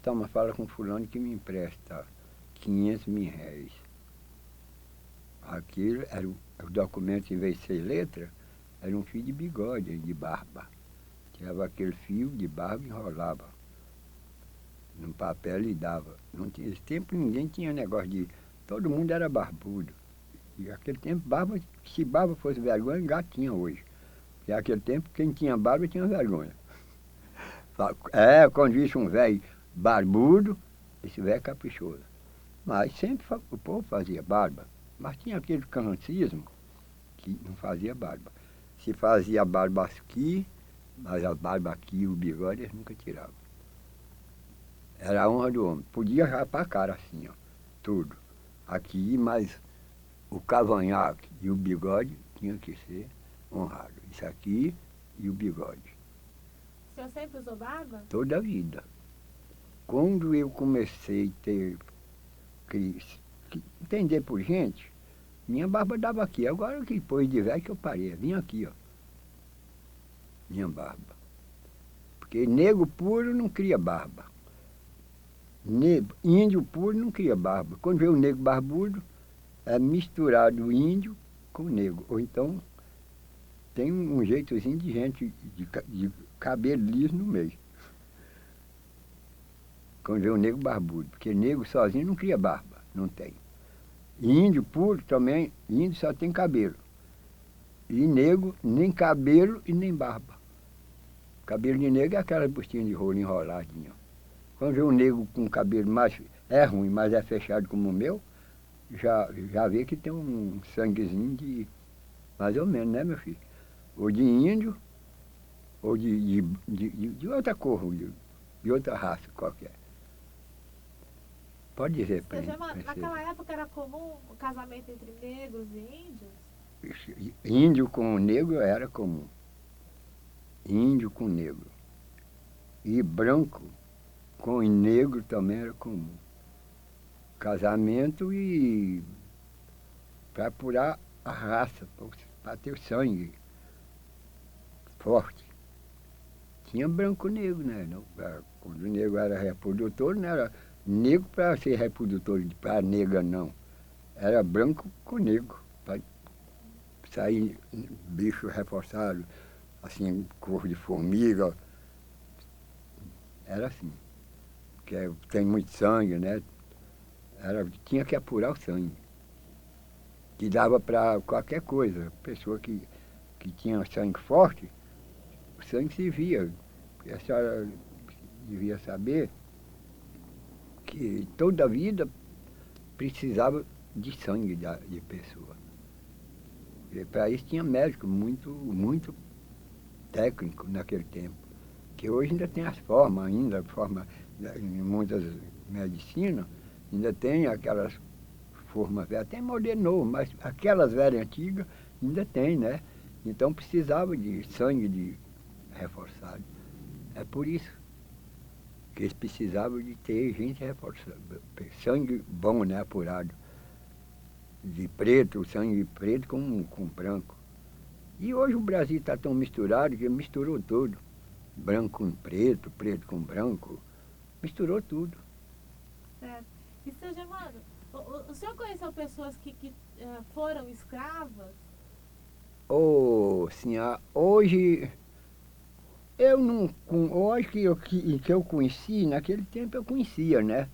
Toma, fala com fulano que me empresta R$ 500.000. Aquilo era o documento, em vez de ser letra, era um fio de bigode, de barba. Tirava aquele fio de barba e enrolava no papel e dava. Não tinha, esse tempo ninguém tinha negócio de... Todo mundo era barbudo. E naquele tempo, se barba fosse vergonha, gato tinha hoje. E naquele tempo, quem tinha barba tinha vergonha. Quando visse um velho barbudo, esse velho é caprichoso. Mas sempre o povo fazia barba. Mas tinha aquele canoncismo que não fazia barba. Se fazia barba aqui, mas a barba aqui e o bigode eles nunca tiravam. Era a honra do homem. Podia rapar a cara assim, ó, tudo. Aqui, mas o cavanhaque e o bigode tinham que ser honrado. Isso aqui e o bigode.
O senhor sempre usou barba?
Toda a vida. Quando eu comecei a ter entender por gente, minha barba dava aqui. Agora que depois de velho que eu parei, vinha aqui, ó. Minha barba. Porque negro puro não cria barba. Índio puro não cria barba. Quando vê o negro barbudo, é misturado o índio com o negro. Ou então tem um jeitozinho de gente de cabelo liso no meio. Quando vê o negro barbudo. Porque negro sozinho não cria barba. Não tem. Índio puro também, índio só tem cabelo. E negro, nem cabelo e nem barba. Cabelo de negro é aquela bustinha de rolo enroladinha. Quando vê um negro com cabelo mais... É ruim, mas é fechado como o meu, já vê que tem um sanguezinho de... Mais ou menos, né, meu filho? Ou de índio, ou de outra cor, de outra raça qualquer. Pode dizer para mim.
Naquela época era comum o casamento entre negros e índios?
Índio com negro era comum. Índio com negro. E branco com os negros também era comum. Casamento e para apurar a raça, para ter sangue forte. Tinha branco negro, né? Quando o negro era reprodutor, não era negro para ser reprodutor, para nega não. Era branco com negro, para sair bicho reforçado, assim, cor de formiga. Era assim, porque tem muito sangue, né? Tinha que apurar o sangue, que dava para qualquer coisa. Pessoa que tinha sangue forte, o sangue se via. E a senhora devia saber que toda a vida precisava de sangue de pessoa. E para isso tinha médico muito técnico naquele tempo. Que hoje ainda tem as formas, em muitas medicinas, ainda tem aquelas formas velhas, até modernou, mas aquelas velhas antigas ainda tem, né? Então precisava de sangue de reforçado. É por isso que eles precisavam de ter gente reforçada, sangue bom, né, apurado. De preto, sangue preto com branco. E hoje o Brasil está tão misturado que misturou tudo. Branco com preto, preto com branco, misturou tudo.
Certo. E, seu Germano, o senhor conheceu pessoas que foram escravas?
Ô, senhora, hoje eu não. Hoje que eu conheci, naquele tempo eu conhecia, né?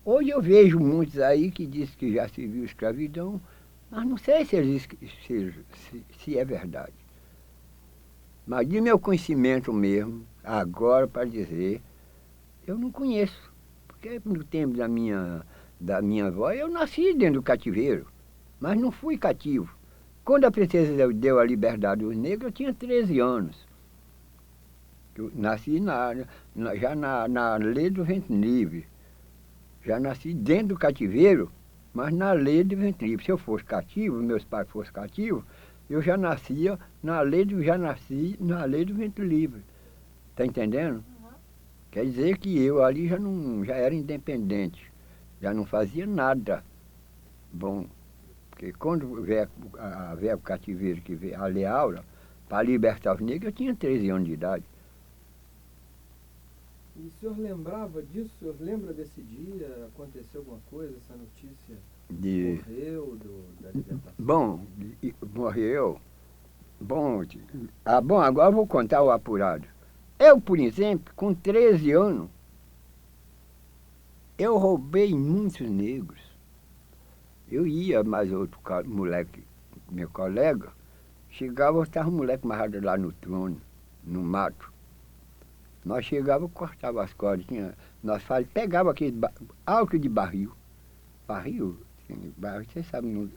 Hoje eu vejo muitos aí que dizem que já se viu escravidão, mas não sei se é verdade. Mas de meu conhecimento mesmo, agora para dizer, eu não conheço. Porque no tempo da minha avó, eu nasci dentro do cativeiro, mas não fui cativo. Quando a princesa deu a liberdade aos negros, eu tinha 13 anos. Eu nasci já na lei do ventre livre. Já nasci dentro do cativeiro, mas na lei do ventre livre. Se eu fosse cativo, meus pais fossem cativos, eu já nasci na lei do ventre livre. Está entendendo?
Uhum.
Quer dizer que eu ali já era independente, já não fazia nada bom. Porque quando veio o cativeiro, que veio a Lei Áurea, para libertar os negros, eu tinha 13 anos de idade.
E o senhor lembrava disso? O senhor lembra desse dia? Aconteceu alguma coisa? Essa notícia morreu da libertação?
Bom, morreu. Bom, agora eu vou contar o apurado. Eu, por exemplo, com 13 anos, eu roubei muitos negros. Eu ia, mais outro moleque, meu colega, chegava, estava um moleque amarrado lá no trono, no mato. Nós chegávamos, cortava as cordas, pegava aquele álcool de barril. Barril, vocês sabem,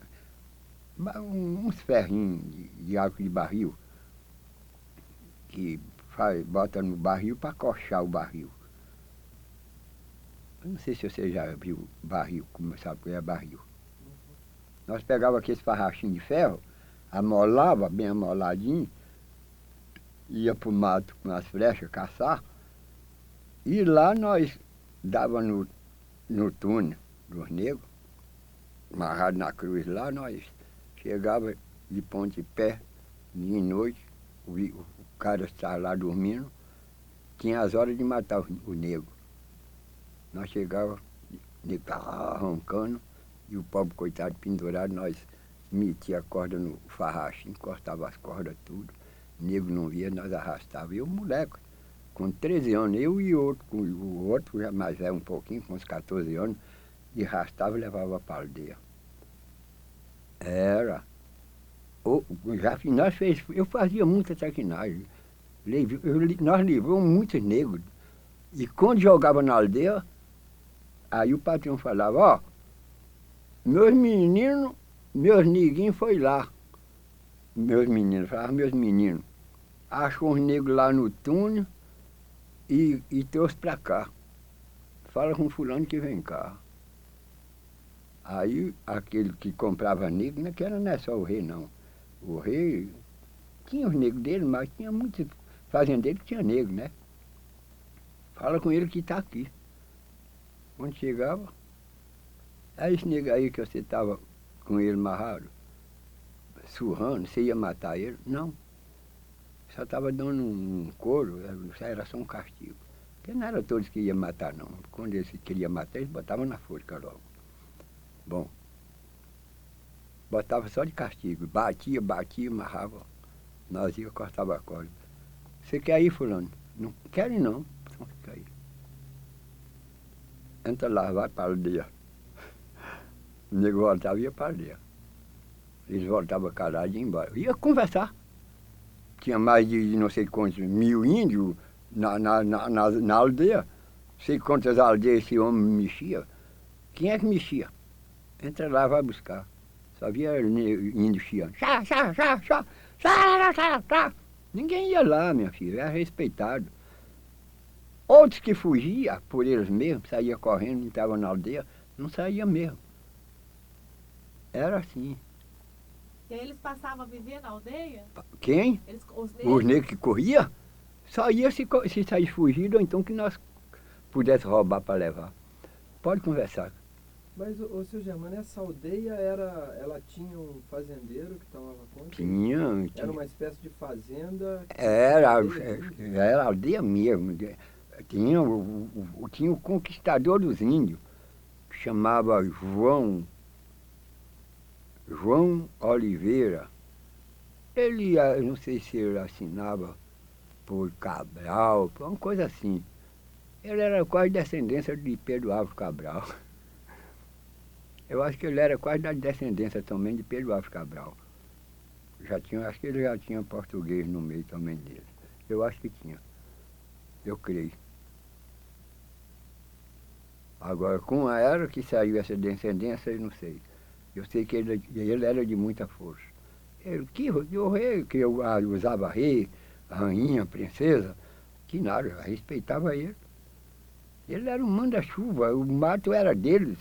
uns ferrinhos de álcool de barril, que bota no barril para coxar o barril. Eu não sei se você já viu barril, como sabe o que é barril. Nós pegávamos aqueles farrachinhos de ferro, amolava, bem amoladinho, ia para o mato com as flechas caçar, e lá nós dava no túnel dos negros, amarrado na cruz lá, nós chegava de ponta de pé, de noite, o cara estava lá dormindo, tinha as horas de matar o negro. Nós chegávamos, de carro arrancando, e o pobre coitado pendurado, nós metia a corda no farrachinho, cortava as cordas tudo. O negro não via, nós arrastava. E o moleque, com 13 anos, eu e o outro já mais velho um pouquinho, com uns 14 anos, e arrastava e levava para a aldeia. Era. Eu fazia muita traquinagem. Nós livramos muitos negros. E quando jogava na aldeia, aí o patrão falava, ó, meus meninos, meus neguinhos foi lá. Meus meninos. Achou os negros lá no túnel e trouxe para cá. Fala com fulano que vem cá. Aí aquele que comprava negro, não é só o rei não. O rei tinha os negros dele, mas tinha muitos fazendeiros que tinham negro, né? Fala com ele que está aqui. Quando chegava, aí esse nego aí que você estava com ele amarrado, surrando, você ia matar ele? Não. Só estava dando um couro, isso era só um castigo. Porque não era todos que iam matar, não. Quando eles queriam matar, eles botavam na forca logo. Bom, botava só de castigo. Batia, amarrava. Nós ia, cortava a corda. Você quer ir, fulano? Não querem, não. Então fica aí. Entra lá, vai para a aldeia. O nego voltava e ia para a aldeia. Eles voltavam calados e iam embora. Ia conversar. Tinha mais de não sei quantos 1000 índios na aldeia. Sei quantas aldeias esse homem mexia. Quem é que mexia? Entra lá, vai buscar. Só via índio chiando. Chá, chá, chá, chá, chá, chá, chá. Ninguém ia lá, minha filha, era respeitado. Outros que fugiam por eles mesmos, saía correndo, entravam na aldeia, não saía mesmo. Era assim.
E aí eles passavam a viver na aldeia?
Quem? Os negros que corriam? Só ia se saísse fugido, ou então que nós pudéssemos roubar para levar. Pode conversar.
Mas, ô seu Germano, essa aldeia ela tinha um fazendeiro que tomava conta?
Tinha.
Era uma espécie de fazenda?
Era aldeia mesmo. Tinha tinha o conquistador dos índios, que chamava João Oliveira. Ele, eu não sei se ele assinava por Cabral, por uma coisa assim. Ele era quase descendência de Pedro Álvares Cabral. Eu acho que ele era quase da descendência também de Pedro Álvares Cabral. Acho que ele já tinha português no meio também dele. Eu acho que tinha. Eu creio. Agora, com a era que saiu essa descendência, eu não sei. Eu sei que ele era de muita força. O rei, que eu usava rei, rainha, princesa, que nada, eu respeitava ele. Ele era um manda-chuva, o mato era deles.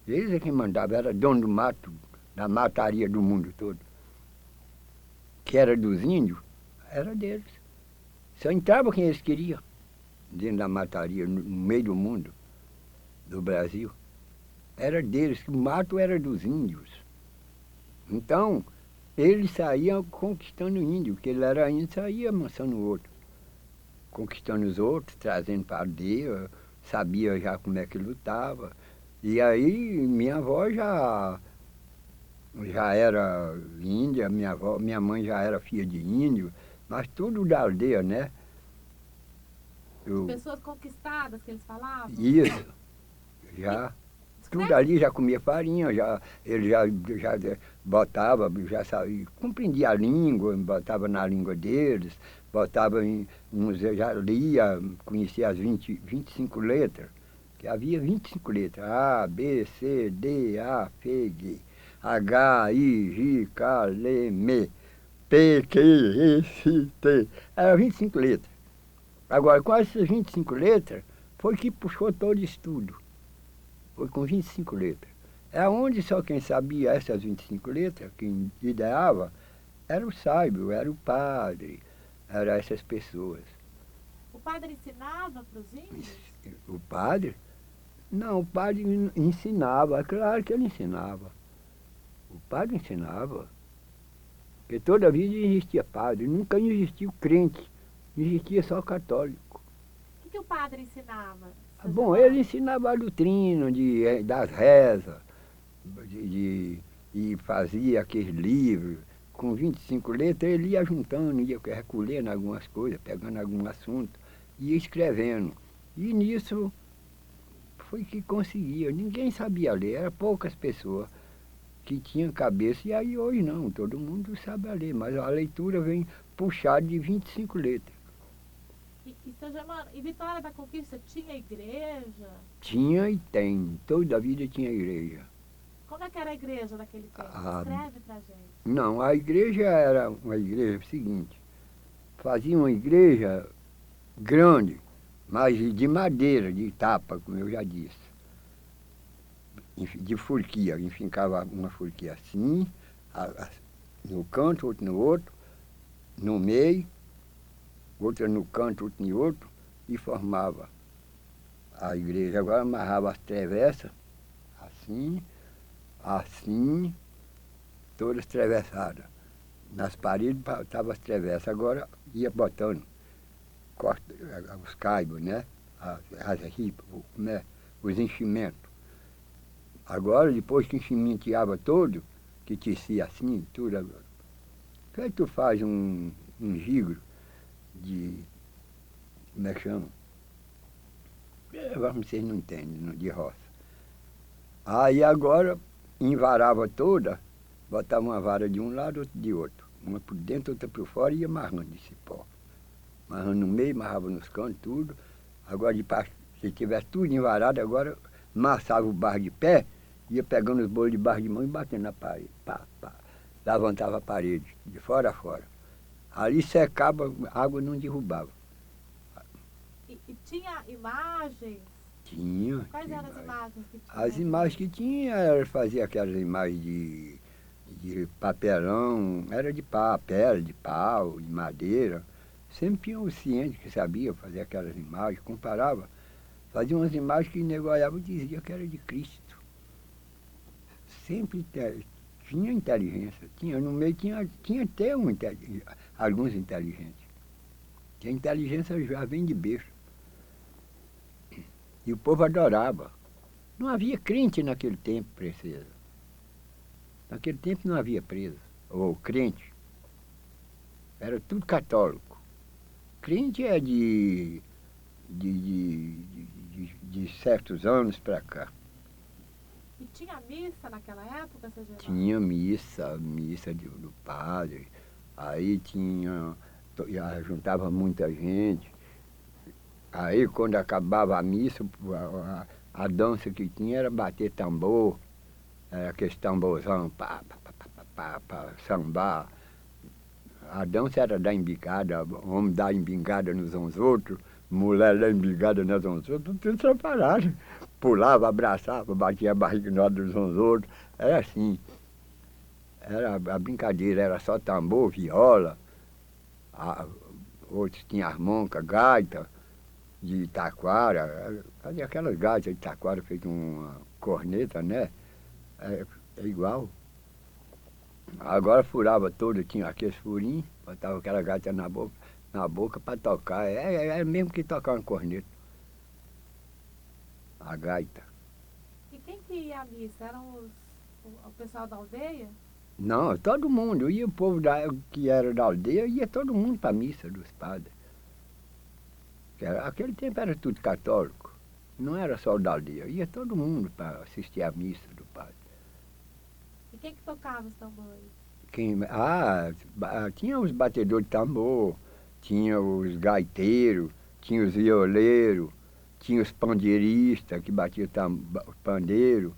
Eles é quem mandavam, era dono do mato, da mataria do mundo todo. Que era dos índios, era deles. Só entrava quem eles queriam, dentro da mataria, no meio do mundo, do Brasil. Era deles, o mato era dos índios. Então, eles saíam conquistando o índio, porque ele era índio, saía amansando o outro. Conquistando os outros, trazendo para a aldeia, sabia já como é que lutava. E aí minha avó já era índia, minha mãe já era filha de índio, mas tudo da aldeia, né?
Pessoas conquistadas que eles falavam?
Isso, já. Tudo ali já comia farinha, ele já botava, já sabia, compreendia a língua, botava na língua deles, botava já lia, conhecia as 25 letras, que havia 25 letras, A, B, C, D, A, F, G, H, I, J, K, L, M, P, Q, R, S, T, eram 25 letras. Agora, com essas 25 letras, foi que puxou todo o estudo. Foi com 25 letras. É onde só quem sabia essas 25 letras, quem ideava, era o sábio, era o padre, eram essas pessoas.
O padre ensinava para os índios?
O padre? Não, o padre ensinava, claro que ele ensinava. O padre ensinava. Porque toda vida existia padre, nunca existiu crente, existia só católico.
O que o padre ensinava?
Bom, ele ensinava a doutrina das rezas, e fazia aqueles livros. Com 25 letras, ele ia juntando, ia recolhendo algumas coisas, pegando algum assunto, ia escrevendo. E nisso foi que conseguia. Ninguém sabia ler, eram poucas pessoas que tinham cabeça. E aí hoje não, todo mundo sabe ler, mas a leitura vem puxada de 25 letras.
E seu Germano, em Vitória da Conquista tinha igreja?
Tinha e tem, toda a vida tinha igreja.
Como é que era a igreja naquele tempo? Descreve pra gente.
Não, a igreja era uma igreja seguinte, fazia uma igreja grande, mas de madeira, de tapa, como eu já disse. De forquilha, enfincava uma forquilha assim, no canto, outro no outro, no meio, outra no canto, outro no outro, e formava A igreja agora amarrava as travessas, assim, assim, todas travessadas. Nas paredes estavam as travessas, agora ia botando os caibos, né? As ripas, né? Os enchimentos. Agora, depois que enchimenteava todo, que tecia assim, tudo agora. Aí tu faz um gigro de, como é que chama? Vocês não entendem, de roça. Aí agora, envarava toda, botava uma vara de um lado, outra de outro. Uma por dentro, outra por fora e ia amarrando esse pó. Amarrando no meio, amarrava nos cantos, tudo. Agora, de parte, se tivesse tudo envarado, agora amassava o barro de pé, ia pegando os bolos de barro de mão e batendo na parede. Pá, pá. Levantava a parede, de fora a fora. Ali secava, a água não derrubava.
E tinha imagens?
Tinha.
Quais
tinha
eram as imagens que tinha?
As imagens que tinha, ela fazia aquelas imagens de papelão, era de pau, pele, de pau, de madeira. Sempre tinha um ciente que sabia fazer aquelas imagens, comparava. Fazia umas imagens que nego olhava e dizia que era de Cristo. Sempre tinha inteligência. No meio tinha até alguns inteligentes. Que a inteligência já vem de berço. E o povo adorava. Não havia crente naquele tempo, princesa. Naquele tempo não havia preso, ou crente. Era tudo católico. Crente é de certos anos para cá.
E tinha missa naquela época, seu Germano?
Tinha missa do padre. Aí juntava muita gente. Aí quando acabava a missa, a dança que tinha era bater tambor, era aquele tamborzão, pá, sambar. A dança era dar embicada, homem dar embicada nos uns outros, mulher dar embicada nos uns outros, tudo separado. Pulava, abraçava, batia a barriga nos uns outros, era assim. A brincadeira era só tambor, viola, outros tinham harmônica, gaita de taquara, fazia aquelas gaitas de taquara feito uma corneta, né? É igual. Agora furava todo, tinha aqueles furinhos, botava aquela gaita na boca para tocar. É mesmo que tocar uma corneta. A gaita.
E quem que ia à missa? Eram o pessoal da aldeia?
Não, todo mundo. Ia o povo que era da aldeia, ia todo mundo para a missa dos padres. Aquele tempo era tudo católico. Não era só o da aldeia. Ia todo mundo para assistir à missa do padre.
E quem que tocava os tambores?
Tinha os batedores de tambor, tinha os gaiteiros, tinha os violeiros, tinha os pandeiristas que batiam o pandeiro,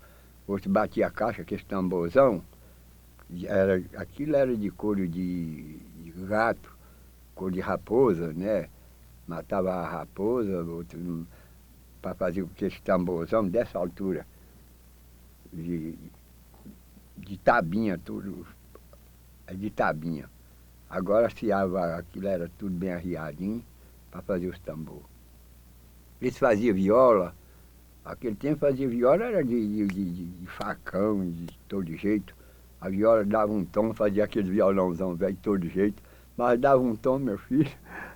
outros batiam a caixa, aquele tamborzão. Aquilo era de couro de gato, couro de raposa, né? Matava a raposa, outro para fazer aquele tamborzão dessa altura, de tabinha, tudo, de tabinha. Agora aquilo era tudo bem arriadinho para fazer os tambores. Eles faziam viola, aquele tempo fazia viola era de facão, de todo jeito. A viola dava um tom, fazia aquele violãozão velho de todo jeito, mas dava um tom, meu filho,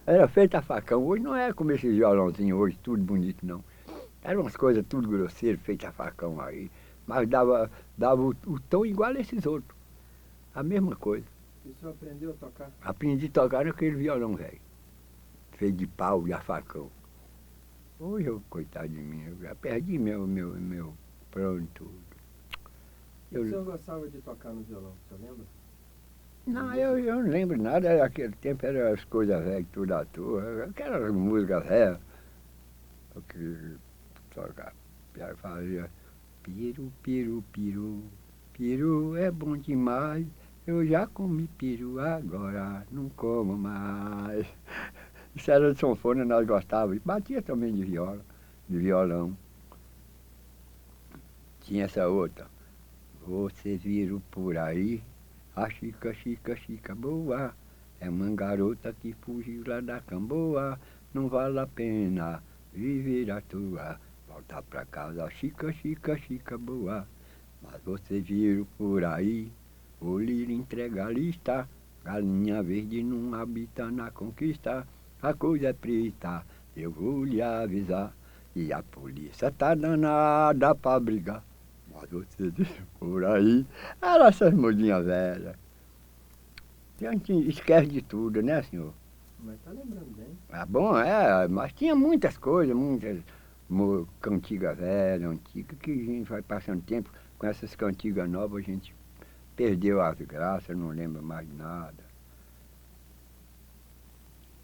era feito a facão. Hoje não é como esses violãozinhos hoje, tudo bonito não. Eram umas coisas tudo grosseiras, feitas a facão aí. Mas dava o tom igual a esses outros. A mesma coisa.
E o senhor aprendeu a tocar?
Aprendi a tocar naquele violão velho. Feito de pau e a facão. Hoje eu, coitado de mim, eu já perdi meu pronto.
E o senhor gostava de tocar no violão, o senhor lembra?
Não, eu não lembro nada. Aquele tempo eram as coisas velhas, tudo à toa. Aquelas músicas velhas. Que tocava, fazia piru, piru, piru. Peru é bom demais. Eu já comi peru, agora não como mais. Isso era de sanfona, nós gostávamos. E batia também de viola, de violão. Tinha essa outra. Vocês viram por aí a Chica, Chica, Chica boa. É uma garota que fugiu lá da Camboa. Não vale a pena viver à toa. voltar pra casa, chica, chica, chica boa. Mas você viram por aí, o lírio entrega a lista, galinha verde não habita na conquista, a coisa é preta, eu vou lhe avisar, e a polícia tá danada pra brigar. Mas você viram por aí, eram essas modinhas velhas. A gente esquece de tudo, né, senhor?
Mas tá lembrando bem.
É bom, mas tinha muitas coisas, muitas cantigas velhas, antigas, que a gente vai passando tempo com essas cantigas novas, a gente perdeu as graças, não lembra mais nada.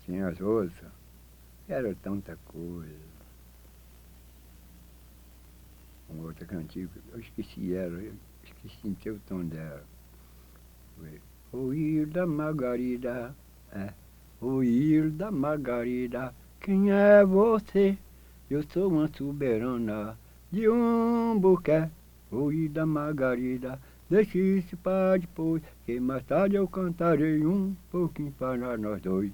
Tinha as outras, era tanta coisa. Uma outra cantiga, eu esqueci ela, eu esqueci o tom dela. Foi, o Hilda Margarida, o Hilda Margarida, quem é você? Eu sou uma soberana de um buquê. O Hilda Margarida, deixe isso para depois, que mais tarde eu cantarei um pouquinho para nós dois.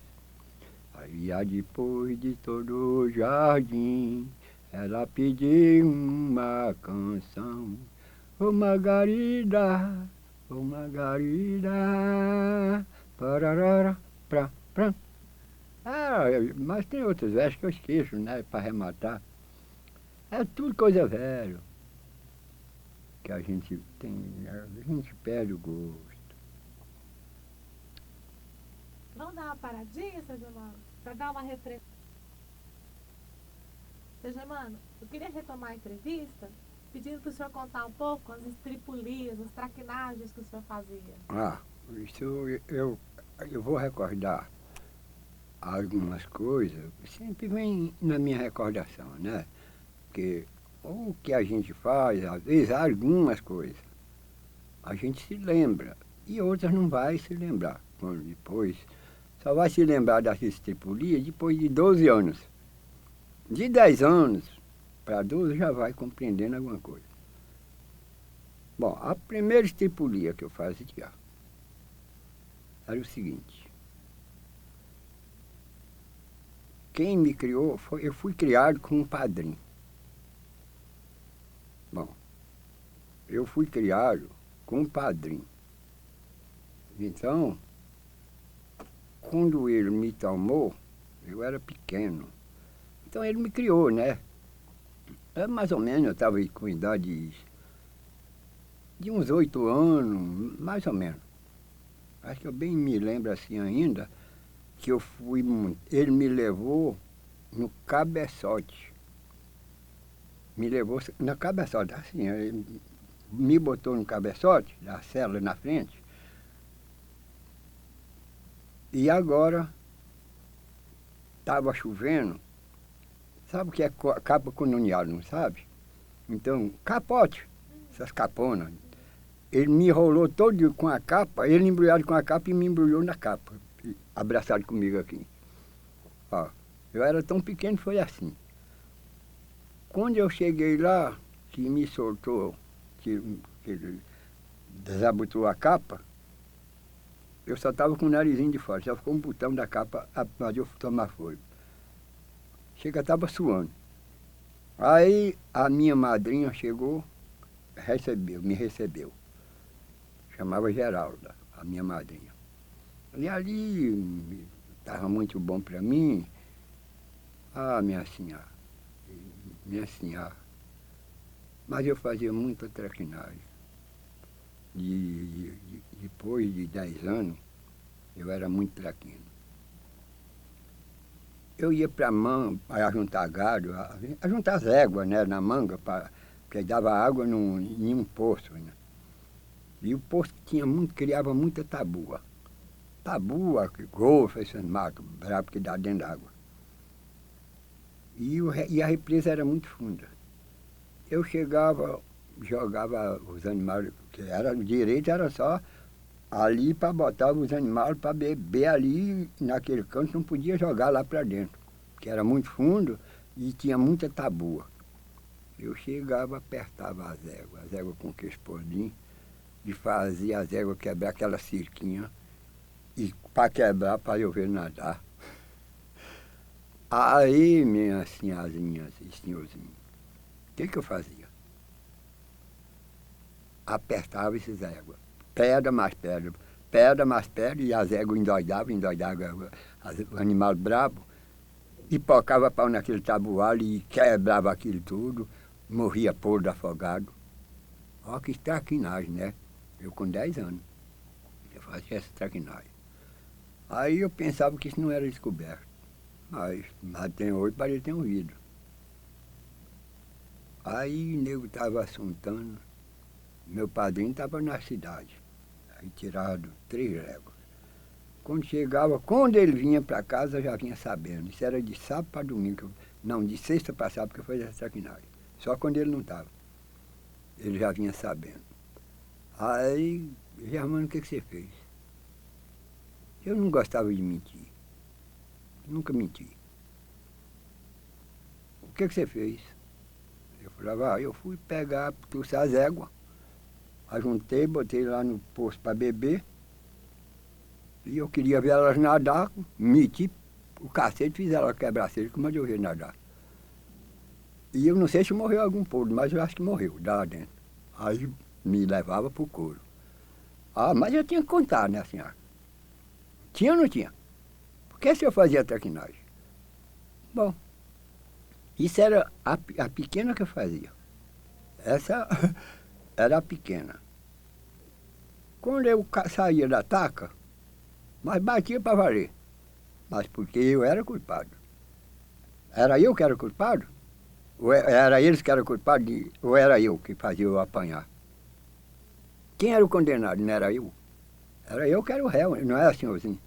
Aí depois de todo o jardim, ela pediu uma canção. Ô Margarida, ô Margarida, pararara, pra. Mas tem outros versos que eu esqueço, né, para arrematar. É tudo coisa velha. Que a gente perde o gosto.
Vamos dar uma paradinha, seu Germano? Para dar uma refrescada. Seu Germano, eu queria retomar a entrevista pedindo para o senhor contar um pouco as estripulias, as traquinagens que o senhor fazia.
Isso eu vou recordar algumas coisas, sempre vem na minha recordação, né? Porque o que a gente faz, às vezes, algumas coisas, a gente se lembra, e outras não vai se lembrar. Quando depois, só vai se lembrar dessas estripulias depois de 12 anos. De 10 anos para 12 já vai compreendendo alguma coisa. Bom, a primeira estripulia que eu fazia era o seguinte. Quem me criou, eu fui criado com um padrinho. Bom, eu fui criado com um padrinho. Então, quando ele me tomou, eu era pequeno. Então ele me criou, né? Mais ou menos, eu estava com idade de uns 8 anos, mais ou menos. Acho que eu bem me lembro assim ainda, que ele me levou no cabeçote. Me levou na cabeçote, assim, ele me botou no cabeçote, da cela na frente. E agora, estava chovendo, sabe o que é capa colonial, não sabe? Então, capote, essas caponas. Ele me enrolou todo com a capa, ele embrulhado com a capa e me embrulhou na capa, abraçado comigo aqui. Ó, eu era tão pequeno, foi assim. Quando eu cheguei lá, que me soltou, que ele desabotou a capa, eu só estava com o narizinho de fora, só ficou um botão da capa para eu tomar fôlego. Chega, estava suando. Aí a minha madrinha chegou, me recebeu. Chamava Geralda, a minha madrinha. E ali estava muito bom para mim. Minha senhora. Mas eu fazia muita traquinagem. Depois de 10 anos, eu era muito traquino. Eu ia para a juntar gado, a juntar as éguas, né, na manga, porque dava água em um poço, né? E o poço criava muita tabua. Tabua, golfa, esses matos bravos que dá dentro d'água. E a represa era muito funda. Eu chegava, jogava os animais, que era direito, era só ali para botar os animais para beber ali, naquele canto, não podia jogar lá para dentro, porque era muito fundo e tinha muita tabua. Eu chegava, apertava as éguas com aqueles polinhos, e fazia as éguas quebrar aquela cerquinha, e para quebrar, para eu ver nadar. Aí, minhas senhorzinhas e senhorzinhos, que eu fazia? Apertava esses éguas. Pedra mais pedra. Pedra mais pedra, e as éguas endoidavam, o animal brabo, e pocava pau naquele tabualho e quebrava aquilo tudo, morria podre afogado. Olha que traquinagem, né? Eu com 10 anos, eu fazia essa traquinagem. Aí eu pensava que isso não era descoberto, mas tem hoje, parece ter um vidro. Aí o nego estava assuntando, meu padrinho estava na cidade, aí tirado 3 léguas. Quando ele vinha para casa, eu já vinha sabendo. Isso era de sábado para domingo, não, de sexta para sábado que eu fazia essa traquinagem. Só quando ele não estava, ele já vinha sabendo. Aí, Germano, o que você fez? Eu não gostava de mentir, nunca menti. O que você fez? Eu falava, eu fui pegar, trouxe as éguas, ajuntei, botei lá no poço para beber, e eu queria ver elas nadar, meti o cacete, fiz elas quebrar cedo, como eu vi nadar. E eu não sei se morreu algum povo, mas eu acho que morreu, lá dentro. Aí me levava para o couro. Ah, mas eu tinha que contar, né, senhora? Tinha ou não tinha? Por que se eu fazia traquinagem? Bom, isso era a pequena que eu fazia. Essa era a pequena. Quando eu saía da taca, mas batia para valer. Mas porque eu era culpado. Era eu que era culpado? Ou era eles que eram culpados? Ou era eu que fazia eu apanhar? Quem era o condenado? Não era eu? Era eu que era o réu, não era senhorzinho.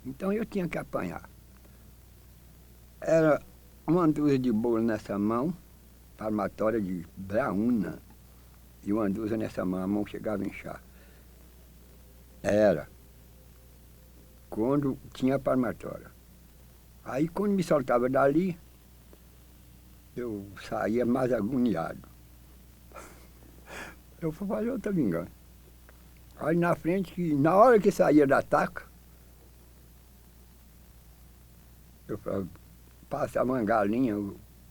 Então eu tinha que apanhar. Era uma dúzia de bolo nessa mão, palmatória de braúna, e uma dúzia nessa mão, a mão chegava a inchar. Era quando tinha palmatória. Aí quando me soltava dali, eu saía mais agoniado. Eu fui fazer outra vingança. Aí na frente, na hora que saía da taca, eu falava, passava uma galinha,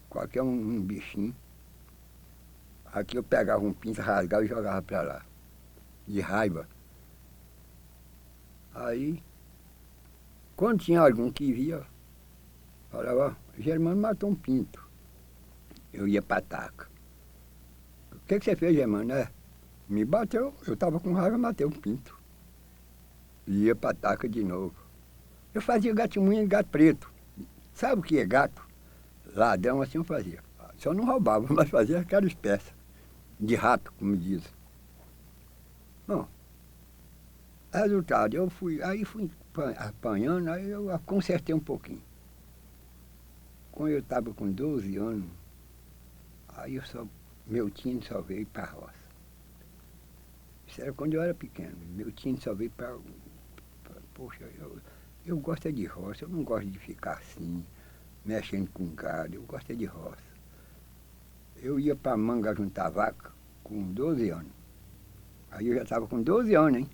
qualquer um bichinho. Aqui eu pegava um pinto, rasgava e jogava para lá, de raiva. Aí, quando tinha algum que via, falava, Germano matou um pinto. Eu ia para a taca. O que você fez, Germano? Me bateu, eu estava com raiva, matei um pinto. Ia para a taca de novo. Eu fazia gato-munha e gato preto. Sabe o que é gato? Ladrão assim eu fazia. Só não roubava, mas fazia aquela espécie de rato, como diz. Bom, resultado, fui apanhando, aí eu consertei um pouquinho. Quando eu estava com 12 anos, aí meu tio só veio para a roça. Isso era quando eu era pequeno. Meu tio só veio para... Poxa, eu gosto de roça, eu não gosto de ficar assim, mexendo com gado, eu gosto de roça. Eu ia para a manga juntar vaca com 12 anos. Aí eu já estava com 12 anos, hein?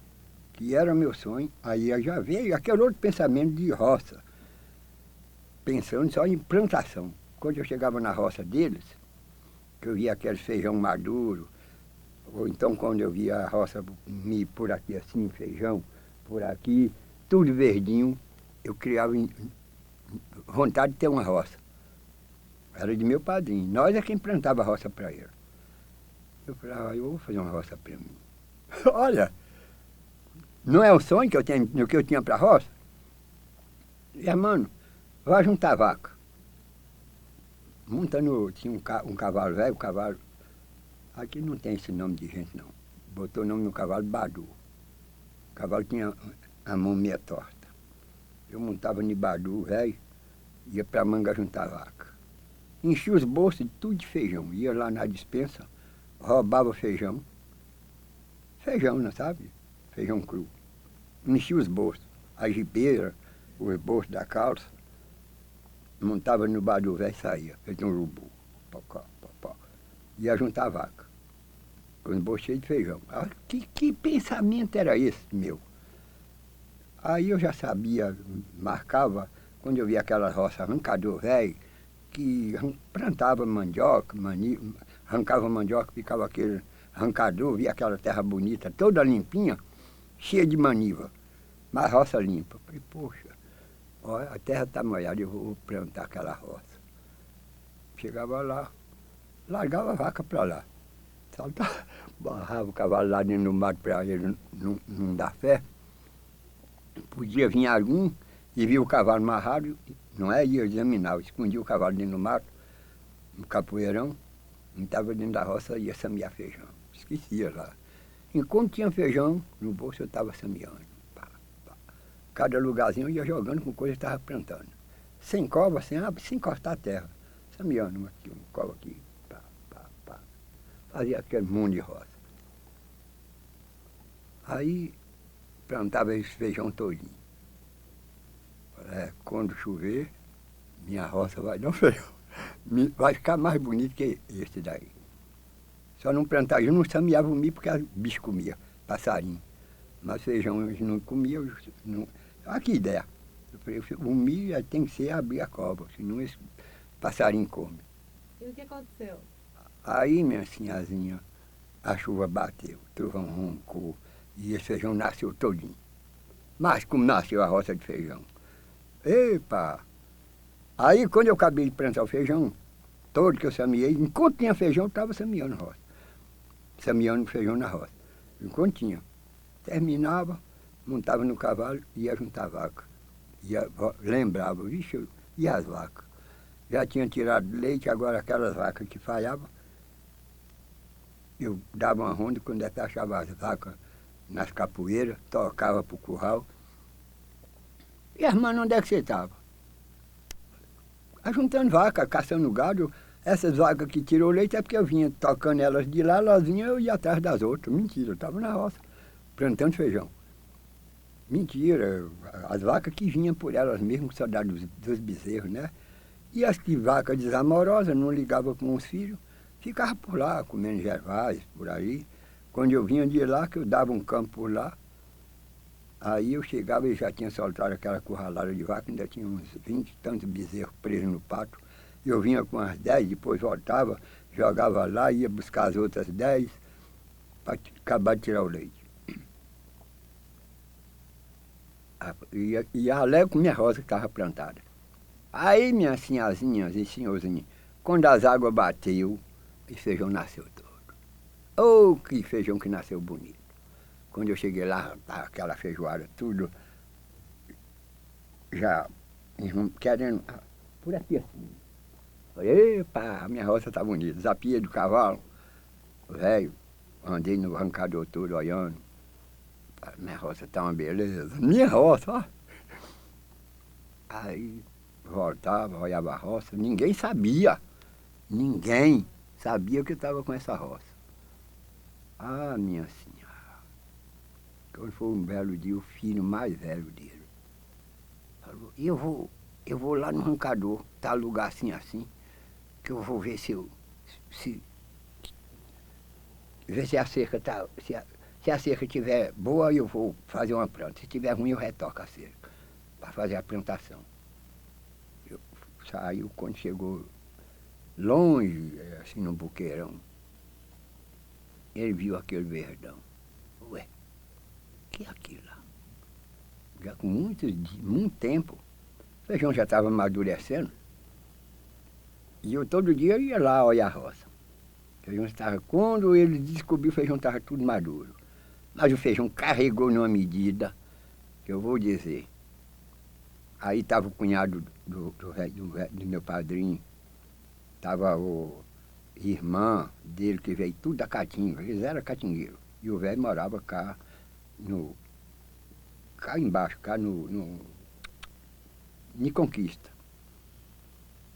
Que era meu sonho. Aí eu já veio aquele outro pensamento de roça, pensando só em plantação. Quando eu chegava na roça deles, que eu via aquele feijão maduro, ou então quando eu via a roça por aqui assim, feijão, por aqui, tudo verdinho, eu criava vontade de ter uma roça. Era de meu padrinho. Nós é quem plantava a roça para ele. Eu falava, eu vou fazer uma roça para mim. Olha, não é o sonho que eu tinha para a roça? E, mano, vai juntar vaca. Tinha um cavalo velho, aqui não tem esse nome de gente não. Botou o nome no cavalo Badu. O cavalo tinha a mão meia torta. Eu montava no Badu, velho, ia para a manga juntar vaca. Enchia os bolsos de tudo de feijão. Ia lá na despensa, roubava feijão. Feijão, não sabe? Feijão cru. Enchia os bolsos. A jibeira, os bolsos da calça. Montava no Badu velho e saía. Feito um urubu. Ia juntar vaca. Com os bolsos cheios de feijão. Que pensamento era esse, meu? Aí eu já sabia, marcava, quando eu via aquela roça arrancador velho, que plantava mandioca, arrancava mandioca, ficava aquele arrancador, via aquela terra bonita, toda limpinha, cheia de maniva, mas roça limpa. Falei, poxa, olha, a terra está molhada, eu vou plantar aquela roça. Chegava lá, largava a vaca para lá. Saltava, barrava o cavalo lá dentro do mato para ele não dar fé. Podia vir algum e via o cavalo amarrado, não é? Ia examinar, escondia o cavalo dentro do mato, no capoeirão, não estava dentro da roça, ia semear feijão. Esquecia lá. Enquanto tinha feijão, no bolso eu estava semeando. Pá, pá. Cada lugarzinho eu ia jogando com coisa que estava plantando. Sem cova, sem encostar a terra. Semeando uma aqui, uma cova aqui. Pá, pá, pá. Fazia aquele monte de roça. Aí plantava esse feijão todinho. Quando chover, minha roça vai dar um feijão. Vai ficar mais bonito que esse daí. Só não plantava, eu não semeava o milho porque os bichos comiam, passarinho. Mas feijão eles não comiam. Não... Olha que ideia. Eu falei, o milho tem que ser abrir a cova, senão esse passarinho come.
E o que aconteceu?
Aí, minha sinhazinha, a chuva bateu, o trovão roncou e esse feijão nasceu todinho. Mas como nasceu a roça de feijão? Epa! Aí quando eu acabei de plantar o feijão, todo que eu semeei, enquanto tinha feijão, eu estava semeando roça. Semeando feijão na roça. Enquanto tinha. Terminava, montava no cavalo e ia juntar vaca. Lembrava, vixe, e as vacas? Já tinha tirado leite, agora aquelas vacas que falhavam, eu dava uma ronda quando até achava as vacas nas capoeiras, tocava para o curral. E as irmãs, onde é que você estava? Ajuntando vaca, caçando gado. Essas vacas que tirou leite é porque eu vinha tocando elas de lá, elas vinham, eu ia atrás das outras. Mentira, eu estava na roça, plantando feijão. Mentira, as vacas que vinham por elas mesmo, com saudade dos bezerros, né? E as que vacas desamorosas, não ligavam com os filhos, ficavam por lá, comendo gervais, por aí. Quando eu vinha de lá, que eu dava um campo por lá, aí eu chegava e já tinha soltado aquela curralada de vaca, ainda tinha uns 20 e tantos bezerros presos no pato. Eu vinha com as 10, depois voltava, jogava lá, ia buscar as outras 10 para acabar de tirar o leite. E alegre com minha roça que estava plantada. Aí, minhas sinhazinhas e senhorzinhos, quando as águas bateu, esse feijão nasceu todo. Oh, que feijão que nasceu bonito. Quando eu cheguei lá, aquela feijoada, tudo já querendo, por aqui assim. Falei, epa, a minha roça está bonita. Zapia do cavalo, velho, andei no arrancador todo olhando. Minha roça está uma beleza. Minha roça, ó. Aí voltava, olhava a roça, ninguém sabia que eu estava com essa roça. Ah, minha senhora, quando foi um belo dia, o filho mais velho dele falou, eu vou lá no arrancador, tá lugar assim, que eu vou ver ver se a cerca tá, se a cerca estiver boa, eu vou fazer uma planta. Se estiver ruim, eu retoco a cerca para fazer a plantação. Saiu quando chegou longe, assim, no buqueirão. Ele viu aquele verdão. Ué, que é aquilo lá? Já com muito tempo, o feijão já estava amadurecendo. E eu todo dia ia lá olhar a roça. O feijão estava, quando ele descobriu, o feijão estava tudo maduro. Mas o feijão carregou numa medida, que eu vou dizer. Aí estava o cunhado do meu padrinho, estava o irmã dele, que veio tudo da Caatinga, eles eram catingueiros. E o velho morava cá embaixo, em Conquista.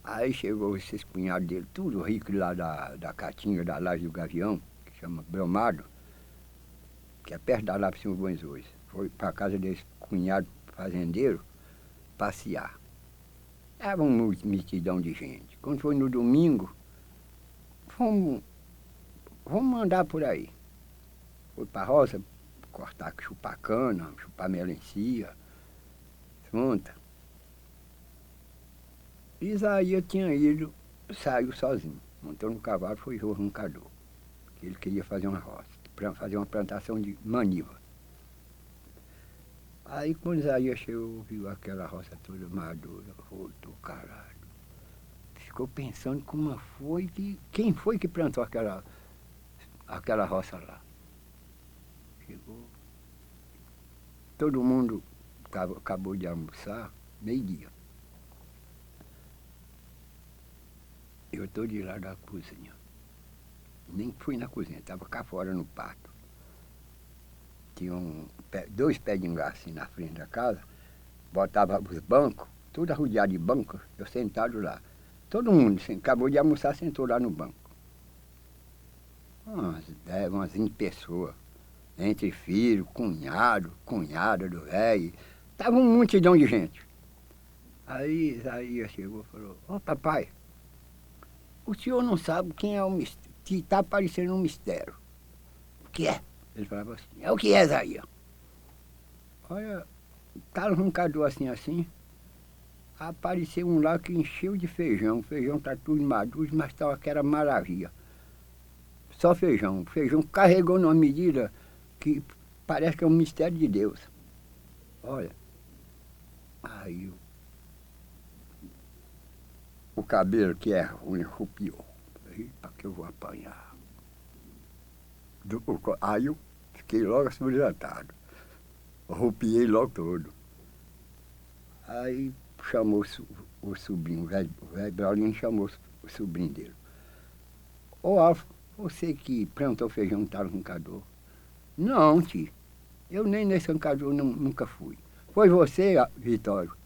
Aí chegou esses cunhados dele, tudo rico lá da Caatinga, da Laje do Gavião, que chama Bromado, que é perto da lá para cima do Bons Hoje. Foi para a casa desse cunhado fazendeiro passear. Era uma multidão de gente. Quando foi no domingo, vamos andar por aí. Foi para a roça, cortar, chupar cana, chupar melancia, junta. Isaías tinha ido, saiu sozinho, montou no cavalo, foi o arrancador. Ele queria fazer uma roça, fazer uma plantação de maniva. Aí quando Isaías chegou, viu aquela roça toda madura, voltou calado. Ficou pensando quem foi que plantou aquela roça lá. Chegou. Todo mundo acabou de almoçar, meio-dia. Eu estou de lá da cozinha. Nem fui na cozinha, estava cá fora no pátio. Tinha dois pés de engaço assim na frente da casa, botava os bancos, tudo arrodeado de bancos, eu sentado lá. Todo mundo acabou de almoçar, sentou lá no banco. Umas 20 pessoas, entre filho, cunhado, cunhada do velho. Tava um multidão de gente. Aí Isaías chegou e falou, ô papai, o senhor não sabe quem é o mistério, que está aparecendo um mistério. O que é? Ele falava assim, é o que é, Isaías? Olha, tá arrancador assim, apareceu um lá que encheu de feijão. O feijão tá tudo maduro, mas estava que era maravilha. Só feijão. O feijão carregou numa medida que parece que é um mistério de Deus. Olha, aí o cabelo que é ruim rupiou. Eita, que eu vou apanhar. Aí eu fiquei logo assoberbado. Rupiei logo todo. Aí chamou o sobrinho, o velho Braulino chamou o sobrinho dele. Ô Alfa, você que plantou feijão no arrancador? Não, tio. Eu nem nesse arrancador nunca fui. Foi você, Vitório?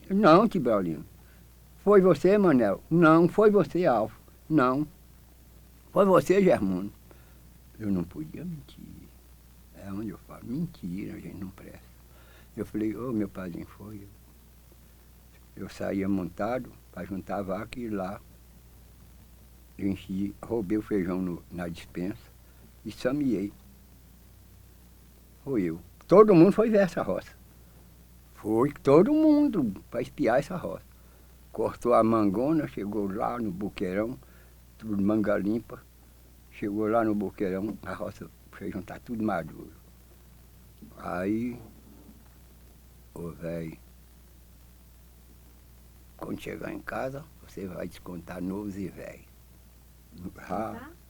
Não, tio Braulino. Foi você, Manel? Não. Foi você, Alfa? Não. Foi você, Germano? Eu não podia mentir. É onde eu falo, mentira, a gente não presta. Eu falei, ô meu padrinho, foi. Eu saía montado para juntar a vaca e ir lá. Roubei o feijão na despensa e sameei. Foi eu. Todo mundo foi ver essa roça. Foi todo mundo para espiar essa roça. Cortou a mangona, chegou lá no buqueirão, tudo manga limpa. Chegou lá no buqueirão, a roça, o feijão está tudo maduro. Aí, ô velho, quando chegar em casa, você vai descontar novos e velhos.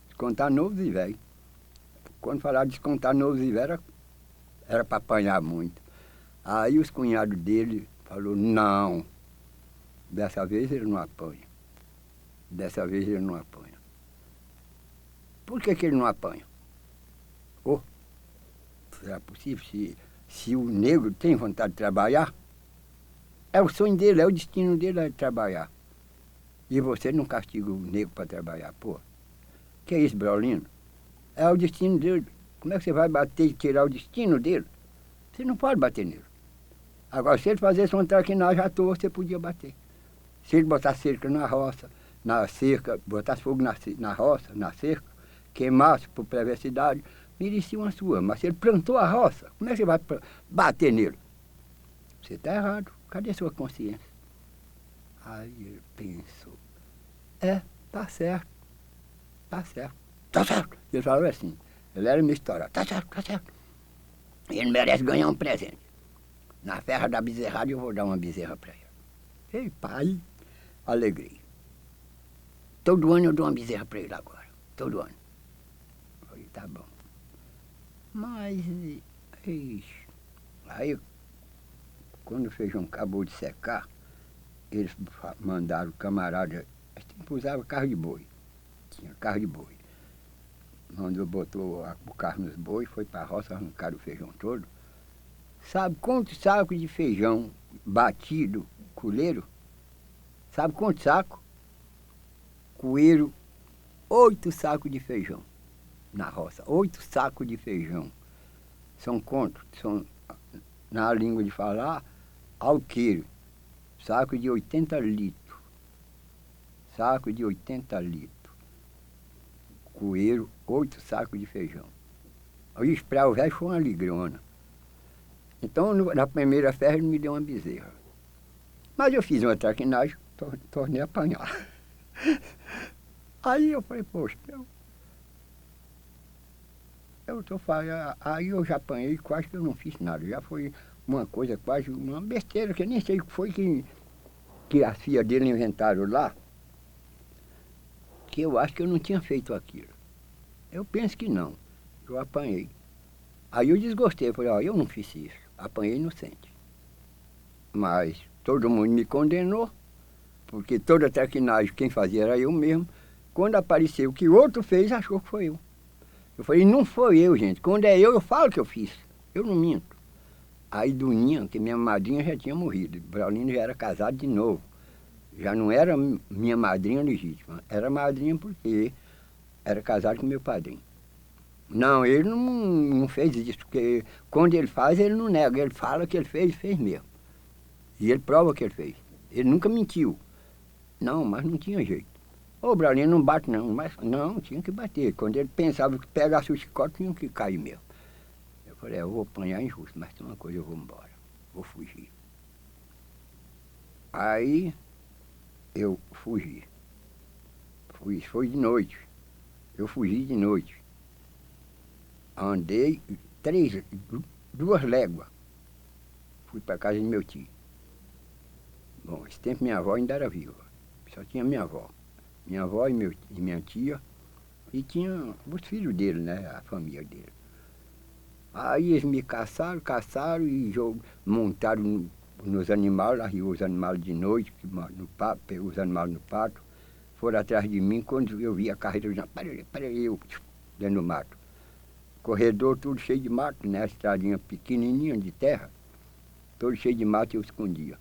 Descontar novos e velhos. Quando falar descontar novos e velhos, era para apanhar muito. Aí os cunhados dele falaram, não, dessa vez ele não apanha. Dessa vez ele não apanha. Por que ele não apanha? Oh, será possível? Se o negro tem vontade de trabalhar, é o sonho dele, é o destino dele é trabalhar. E você não castiga o negro para trabalhar, pô. Que é isso, Braulino? É o destino dele. Como é que você vai bater e tirar o destino dele? Você não pode bater nele. Agora, se ele fizesse uma traquinagem à toa, você podia bater. Se ele botasse cerca na roça, na cerca, botasse fogo na roça, na cerca, queimasse por perversidade, merecia uma sua. Mas se ele plantou a roça, como é que você vai bater nele? Você está errado. Cadê a sua consciência? Aí ele pensou, tá certo, tá certo, tá certo. Ele falava assim, ele era minha história, tá certo, tá certo. Ele merece ganhar um presente. Na ferra da bezerrada eu vou dar uma bezerra para ele. Ei, pai, alegria. Todo ano eu dou uma bezerra para ele agora, todo ano. Eu falei, tá bom. Mas, aí, quando o feijão acabou de secar, eles mandaram o camarada, usava carro de boi, tinha carro de boi. Botou o carro nos boi, foi para a roça, arrancaram o feijão todo. Sabe quantos sacos de feijão batido, coleiro? Sabe quantos sacos? Coelho, 8 sacos de feijão na roça, 8 sacos de feijão. São quantos? São, na língua de falar, alqueiro. Saco de 80 litros. Saco de 80 litros. Coelho, 8 sacos de feijão. Aí para o velho foi uma ligrona. Então, na primeira festa, ele me deu uma bezerra. Mas eu fiz uma traquinagem, tornei a apanhar. Aí eu falei, poxa, eu tô falando, aí eu já apanhei, quase que eu não fiz nada. Já foi uma coisa, quase uma besteira, que eu nem sei o que foi que a filha dele inventaram lá, que eu acho que eu não tinha feito aquilo. Eu penso que não. Eu apanhei. Aí eu desgostei, falei, ó, eu não fiz isso. Apanhei inocente. Mas todo mundo me condenou, porque toda a traquinagem quem fazia era eu mesmo. Quando apareceu que outro fez, achou que foi eu. Eu falei, não foi eu, gente. Quando é eu falo que eu fiz. Eu não minto. Aí Duninha, que minha madrinha já tinha morrido. Braulino já era casado de novo. Já não era minha madrinha legítima. Era madrinha porque era casado com meu padrinho. Não, ele não fez isso, porque quando ele faz, ele não nega. Ele fala que ele fez mesmo. E ele prova que ele fez. Ele nunca mentiu. Não, mas não tinha jeito. Ô, Braulino, não bate não. Mas não, tinha que bater. Quando ele pensava que pegasse o chicote, tinha que cair mesmo. Eu falei, eu vou apanhar injusto, mas tem uma coisa, eu vou embora. Vou fugir. Aí eu fugi. Foi de noite. Eu fugi de noite. Andei 2 léguas. Fui para casa de meu tio. Bom, esse tempo minha avó ainda era viva. Só tinha minha avó. Minha avó e minha tia. E tinha os filhos dele, né? A família dele. Aí eles me caçaram e montaram nos animais, arriou os animais de noite, pegou os animais no pato. Foram atrás de mim, quando eu vi a carreira, eu já, peraí, eu, dentro do mato. Corredor tudo cheio de mato, né? Estradinha pequenininha de terra, todo cheio de mato, eu escondia.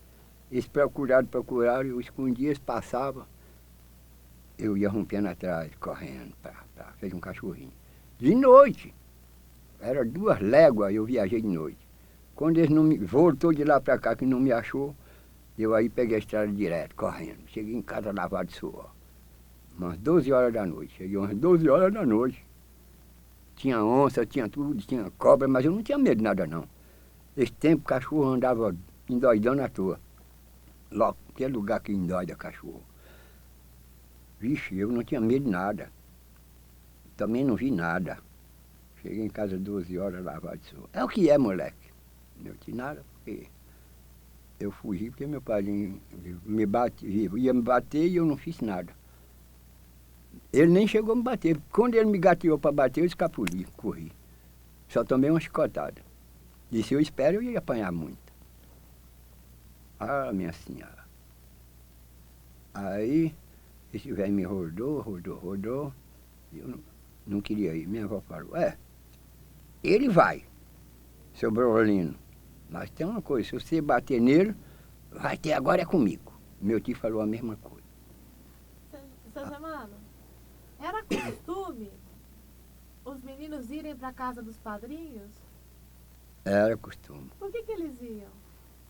Eles procuraram, eu escondia, eles passavam, eu ia rompendo atrás, correndo, fez um cachorrinho. De noite, era 2 léguas, eu viajei de noite. Quando eles não me voltou de lá para cá, que não me achou, eu aí peguei a estrada direto, correndo. Cheguei em casa lavado de suor. Umas 12 horas da noite, cheguei umas 12 horas da noite. Tinha onça, tinha tudo, tinha cobra, mas eu não tinha medo de nada não. Esse tempo o cachorro andava endoidando à toa. Logo, que lugar que endoida cachorro. Vixe, eu não tinha medo de nada. Também não vi nada. Cheguei em casa 12 horas lavado de suor. É o que é, moleque. Não tinha nada, porque eu fugi, porque meu padrinho ia me bater e eu não fiz nada. Ele nem chegou a me bater. Quando ele me gateou para bater, eu escapuli, corri. Só tomei uma chicotada. E se eu espero, eu ia apanhar muito. Ah, minha senhora. Aí, esse velho me rodou. E eu não queria ir. Minha avó falou, ele vai, seu Braulino. Mas tem uma coisa, se você bater nele, vai ter agora é comigo. Meu tio falou a mesma coisa.
Seu Germano, era costume os meninos irem para a casa dos padrinhos?
Era costume.
Por que eles iam?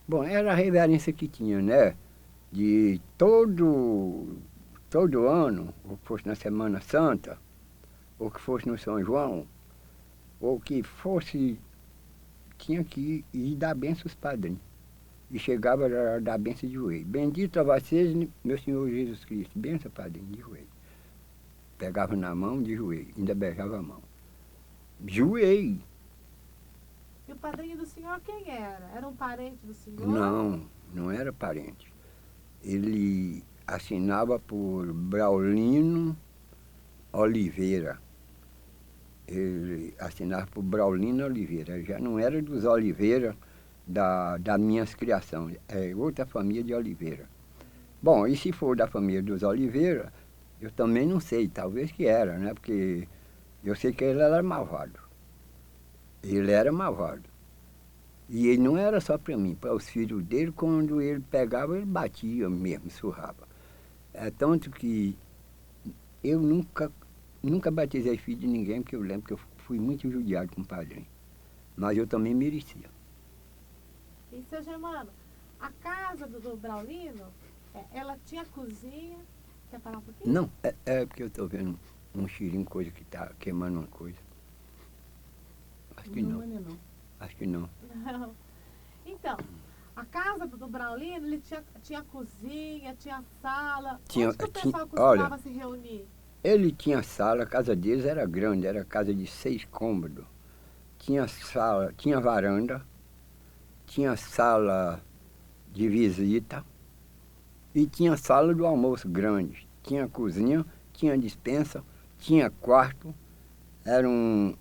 Bom, era a reverência que tinha, né? De todo ano, ou que fosse na Semana Santa, ou que fosse no São João, ou que fosse, tinha que ir dar benção aos padrinhos. E chegava a dar benção de joelho. Bendito a vocês, meu Senhor Jesus Cristo. Benção, padrinho, de joelho. Pegava na mão, de joelho. Ainda beijava a mão. Joelho.
E o padrinho do senhor quem era? Era um parente do senhor?
Não era parente. Ele assinava por Braulino Oliveira. Ele assinava por Braulino Oliveira. Já não era dos Oliveira da minhas criações. É outra família de Oliveira. Bom, e se for da família dos Oliveira, eu também não sei. Talvez que era, né? Porque eu sei que ele era malvado. Ele era malvado. E ele não era só para mim, para os filhos dele, quando ele pegava, ele batia mesmo, surrava. É tanto que eu nunca batizei filho de ninguém, porque eu lembro que eu fui muito judiado com o padrinho. Mas eu também merecia.
E, seu Germano, a casa do Braulino, ela tinha cozinha... Quer parar um pouquinho?
Não, é porque eu estou vendo um cheirinho, coisa que está queimando uma coisa. Acho que não.
Não.
Acho que não.
Não. Então, A casa do Braulino, ele tinha cozinha, tinha sala.
Tinha-
Onde que o
tinha-
pessoal
olha,
costumava se reunir?
Ele tinha sala, a casa deles era grande, era casa de 6 cômodos. Tinha sala, tinha varanda, tinha sala de visita e tinha sala do almoço grande. Tinha cozinha, tinha despensa, tinha quarto. Eram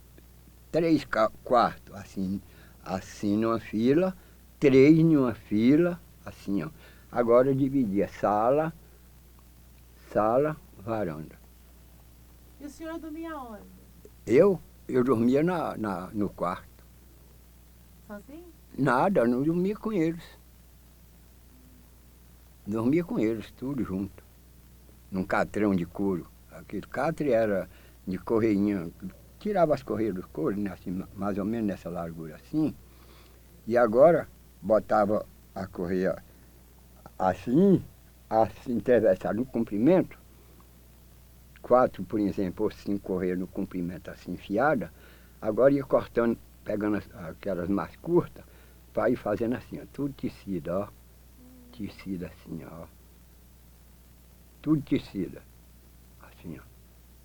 3 quartos, assim numa fila, 3 numa fila, assim, ó. Agora dividia sala, varanda.
E o senhor dormia onde?
Eu dormia no quarto.
Sozinho?
Nada, eu não dormia com eles. Dormia com eles, tudo junto. Num catrão de couro. Aquele catre era de correinha. Tirava as correias do couro, né, assim, mais ou menos nessa largura assim. E agora botava a correia assim atravessada no comprimento. 4, por exemplo, ou 5 correias no comprimento assim enfiada. Agora ia cortando, pegando aquelas mais curtas, para ir fazendo assim, ó, tudo tecido, ó. Tecido assim, ó. Tudo tecido. Assim, ó.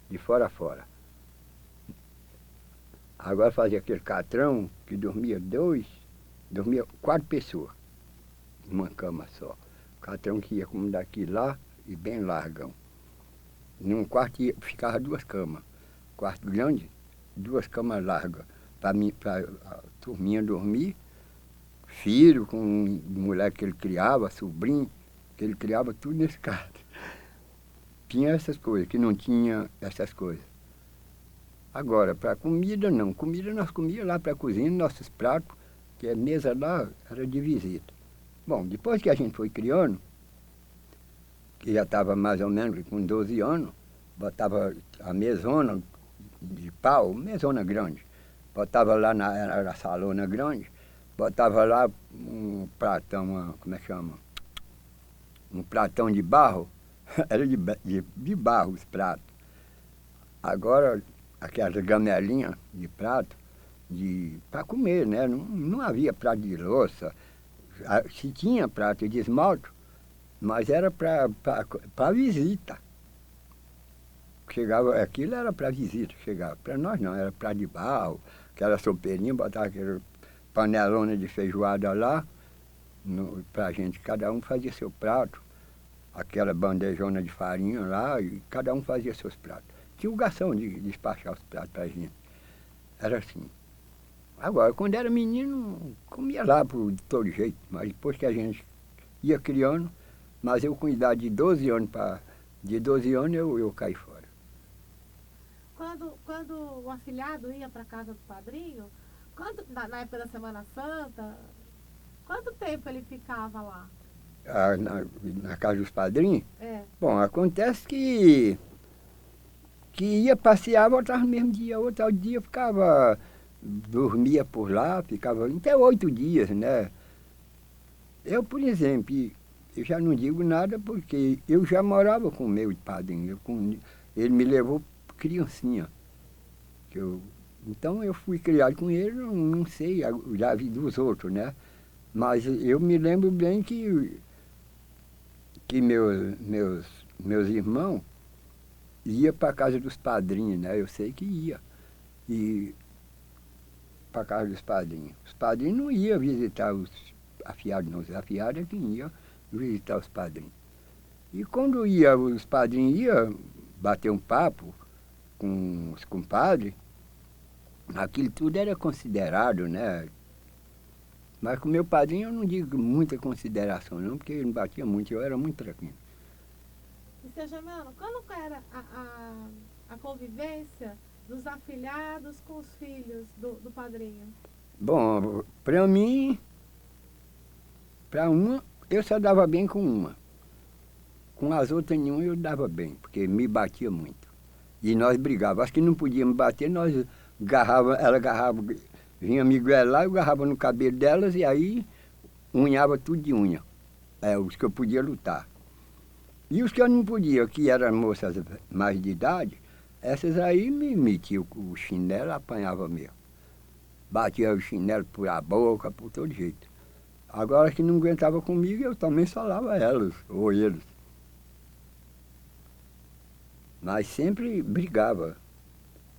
De fora a fora. Agora fazia aquele catrão que dormia 4 pessoas. Numa cama só. Catrão que ia como daqui lá e bem largão. Num quarto ficava 2 camas. Quarto grande, 2 camas largas. Para a turminha dormir. Filho com mulher que ele criava, sobrinho, que ele criava tudo nesse quarto. Tinha essas coisas, que não tinha essas coisas. Agora, para comida não. Comida nós comíamos lá para a cozinha, nossos pratos, que a mesa lá era de visita. Bom, depois que a gente foi criando, que já estava mais ou menos com 12 anos, botava a mesona de pau, mesona grande. Botava lá era a salona grande, botava lá um pratão, como é que chama? Um pratão de barro, era de barro os pratos. Agora, aquelas gamelinhas de prato, para comer, né? Não havia prato de louça. Se tinha prato de esmalte, mas era para visita. Chegava, aquilo era para visita, chegava. Para nós não, era prato de barro, aquela sopeirinha, botava aquela panelona de feijoada lá, para a gente, cada um fazia seu prato, aquela bandejona de farinha lá, e cada um fazia seus pratos. Tinha o garçom de despachar os pratos para a gente. Era assim. Agora, quando era menino, comia lá de todo jeito, mas depois que a gente ia criando, mas eu com idade de 12 anos, eu caí fora.
Quando o afilhado ia para a casa do padrinho, na época da Semana Santa, quanto tempo ele ficava lá?
Na casa dos padrinhos?
É.
Bom, acontece que ia passear, voltava no mesmo dia, outro dia dormia por lá, ficava até 8 dias, né? Eu, por exemplo, eu já não digo nada porque eu já morava com o meu padrinho, ele me levou criancinha. Então eu fui criado com ele, não sei, já vi dos outros, né? Mas eu me lembro bem que meus irmãos iam para a casa dos padrinhos, né? Eu sei que ia. E para a casa dos padrinhos. Os padrinhos não iam visitar os afiados, não. Os afiados é quem ia visitar os padrinhos. E quando os padrinhos iam bater um papo com os compadres, aquilo tudo era considerado, né? Mas com meu padrinho eu não digo muita consideração, não, porque ele não batia muito, eu era muito tranquilo.
E, seu Germano, como era a convivência dos afilhados com os filhos do padrinho?
Bom, para mim, para uma, eu só dava bem com uma. Com as outras nenhuma eu dava bem, porque me batia muito. E nós brigávamos. Acho que não podíamos bater, ela agarrava, vinha me goelar, eu agarrava no cabelo delas e aí unhava tudo de unha. Os que eu podia lutar. E os que eu não podia, que eram moças mais de idade, essas aí me metiam o chinelo, apanhava mesmo. Batia o chinelo por a boca, por todo jeito. Agora que não aguentava comigo, eu também falava elas, ou eles. Mas sempre brigava.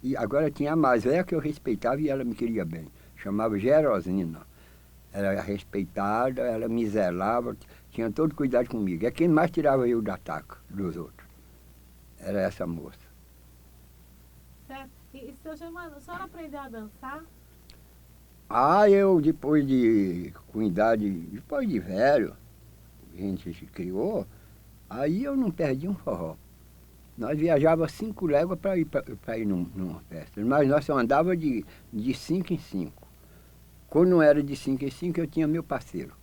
E agora tinha a mais velha que eu respeitava e ela me queria bem. Chamava Gerosina. Ela era respeitada, ela me zelava, tinha todo cuidado comigo. É quem mais tirava eu do ataque dos outros. Era essa moça.
Certo? E seu Germano, o senhor aprendeu a dançar?
Ah, eu com idade, depois de velho, a gente se criou, aí eu não perdi um forró. Nós viajávamos 5 léguas para ir numa festa, mas nós só andava de 5 em 5. Quando não era de 5 em 5, eu tinha meu parceiro.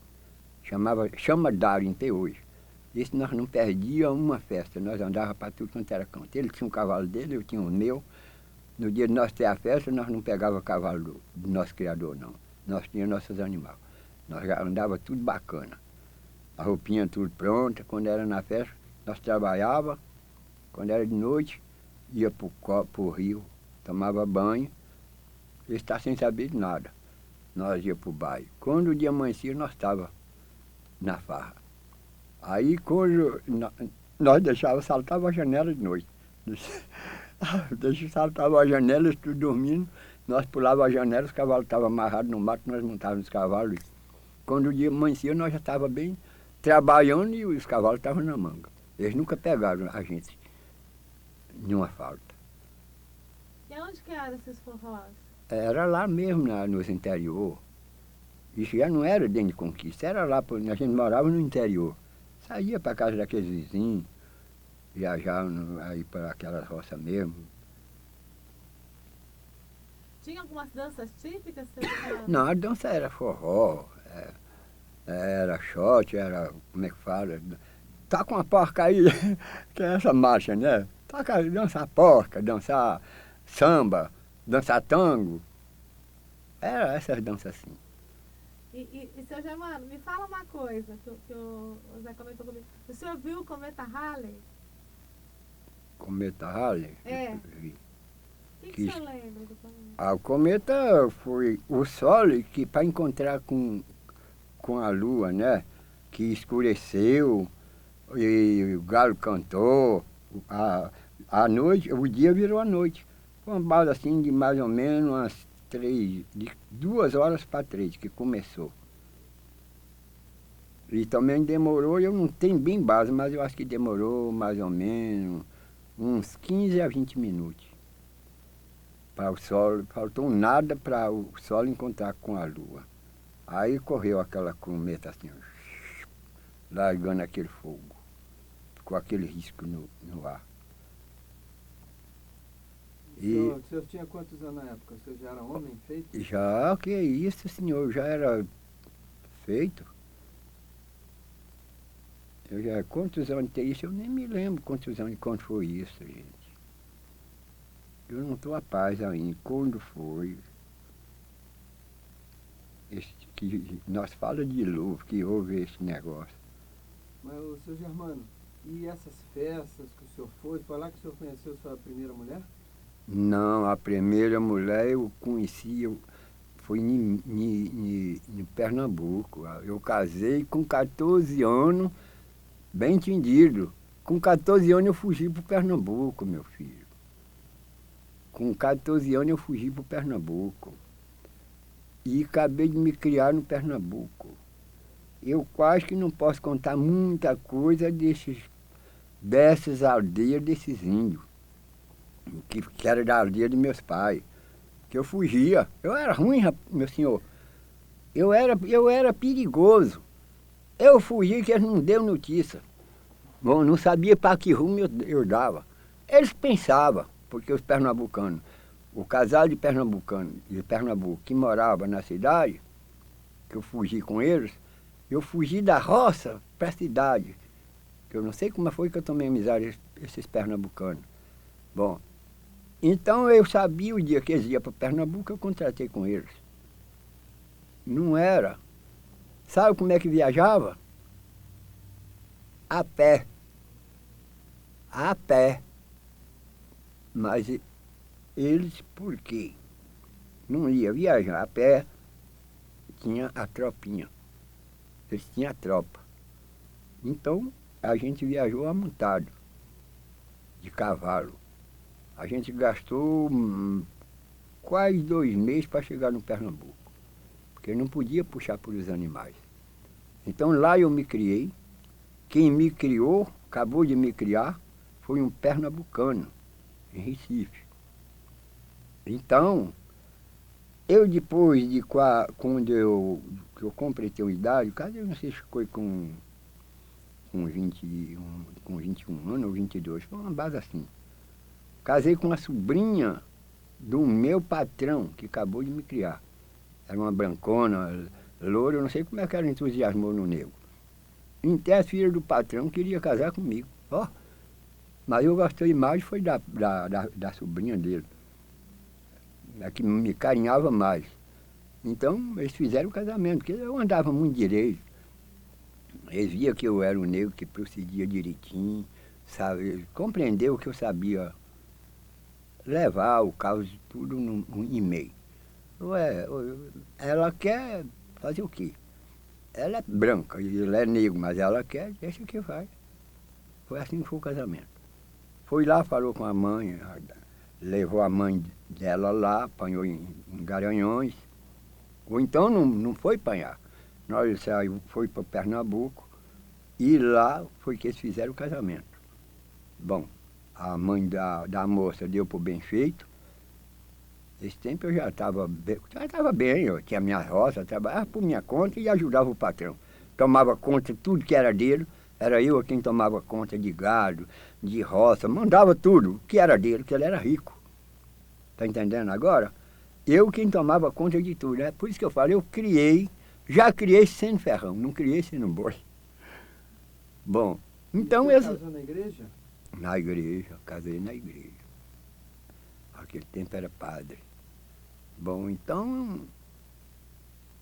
Chama Dário até hoje. Esse nós não perdíamos uma festa, nós andávamos para tudo quanto era canto. Ele tinha um cavalo dele, eu tinha o meu. No dia de nós ter a festa, nós não pegava cavalo do nosso criador, não. Nós tínhamos nossos animais. Nós já andava tudo bacana. A roupinha tudo pronta. Quando era na festa, nós trabalhava. Quando era de noite, ia pro rio, tomava banho. Ele está sem saber de nada. Nós ia pro baile. Quando o dia amanhecia, nós estava na farra. Aí, quando nós deixávamos, saltava a janela de noite. Saltava a janela, tudo dormindo. Nós pulava a janela, os cavalos estavam amarrados no mato, nós montávamos os cavalos. Quando o dia amanhecia, nós já estávamos bem trabalhando e os cavalos estavam na manga. Eles nunca pegaram a gente nenhuma falta.
E onde que eram esses forrós?
Era lá mesmo, nos interior. Isso já não era dentro de Conquista, era lá, a gente morava no interior. Saía para casa daqueles vizinhos, viajava aí para aquela roça mesmo.
Tinha algumas danças típicas, seu Germano?
Não, a dança era forró, era shot, era, como é que fala? Tá com uma porca aí, que é essa marcha, né? Toca, dançar porca, dançar samba, dançar tango. Era essas danças assim.
E seu Germano, me fala uma coisa que o Zé comentou comigo. O senhor viu o cometa Halley?
Cometa Halley?
É.
Eu vi.
O que o senhor lembra do cometa?
Ah, o cometa foi o Sol que para encontrar com a lua, né? Que escureceu e o galo cantou. A noite, o dia virou a noite. Foi uma base assim de mais ou menos umas 2 horas para 3 que começou. E também demorou, eu não tenho bem base, mas eu acho que demorou mais ou menos uns 15 a 20 minutos. Para o sol, faltou nada para o sol encontrar com a lua. Aí correu aquela cometa assim, largando aquele fogo, com aquele risco no ar.
O senhor tinha quantos anos na época? O senhor já era homem feito?
Já, que isso, senhor, já era feito. Quantos anos tem isso? Eu nem me lembro quantos anos, quando foi isso, gente. Eu não estou a paz ainda. Quando foi? Que nós falamos de luz, que houve esse negócio.
Mas, o seu Germano, e essas festas que o senhor foi lá que o senhor conheceu sua primeira mulher?
Não, a primeira mulher eu conheci, foi em Pernambuco. Eu casei com 14 anos, bem entendido. Com 14 anos eu fugi para Pernambuco, meu filho. Com 14 anos eu fugi para Pernambuco. E acabei de me criar no Pernambuco. Eu quase que não posso contar muita coisa dessas aldeias, desses índios. Que era da aldeia de meus pais. Que eu fugia. Eu era ruim, meu senhor. Eu era perigoso. Eu fugia que eles não deu notícia. Bom, não sabia para que rumo eu dava. Eles pensavam, porque os pernambucanos, o casal de pernambucanos de Pernambuco que morava na cidade, que eu fugi com eles, eu fugi da roça para a cidade. Que eu não sei como foi que eu tomei amizade esses pernambucanos. Bom, então eu sabia o dia que eles iam para Pernambuco, eu contratei com eles. Não era. Sabe como é que viajava? A pé. A pé. Mas eles, por quê? Não ia viajar a pé, tinha a tropinha. eles tinham tropa. Então, a gente viajou amontado, de cavalo. A gente gastou quase 2 meses para chegar no Pernambuco, porque não podia puxar por os animais. Então, lá eu me criei. Quem me criou, acabou de me criar, foi um pernambucano, em Recife. Então, eu depois de quando eu completei a idade, caso eu não sei se foi com 21 anos ou 22, foi uma base assim. Casei com uma sobrinha do meu patrão, que acabou de me criar. Era uma brancona, loura, eu não sei como é que ela entusiasmou no nego. Então a filha do patrão queria casar comigo. Ó, mas eu gostei mais foi da sobrinha dele, a que me carinhava mais. Então eles fizeram o casamento, porque eu andava muito direito. Eles viam que eu era um negro que procedia direitinho, sabe? Compreendeu que eu sabia levar o caos tudo em meio. Ué, ela quer fazer o quê? Ela é branca, ele é negro, mas ela quer, deixa que vai. Foi assim que foi o casamento. Foi lá, falou com a mãe, levou a mãe dela lá, apanhou em Garanhões. Ou então não foi apanhar. Nós foi para Pernambuco e lá foi que eles fizeram o casamento. Bom, a mãe da moça deu por bem feito. Esse tempo eu já estava bem, eu tinha minha roça, trabalhava por minha conta e ajudava o patrão. Tomava conta de tudo que era dele, era eu quem tomava conta de gado, de roça, mandava tudo que era dele, porque ele era rico. Está entendendo agora? Eu quem tomava conta de tudo. É por isso que eu falo, já criei sendo ferrão, não criei sendo boi. Bom, então...
Você casou na igreja?
Na igreja, casei na igreja. Naquele tempo era padre. Bom, então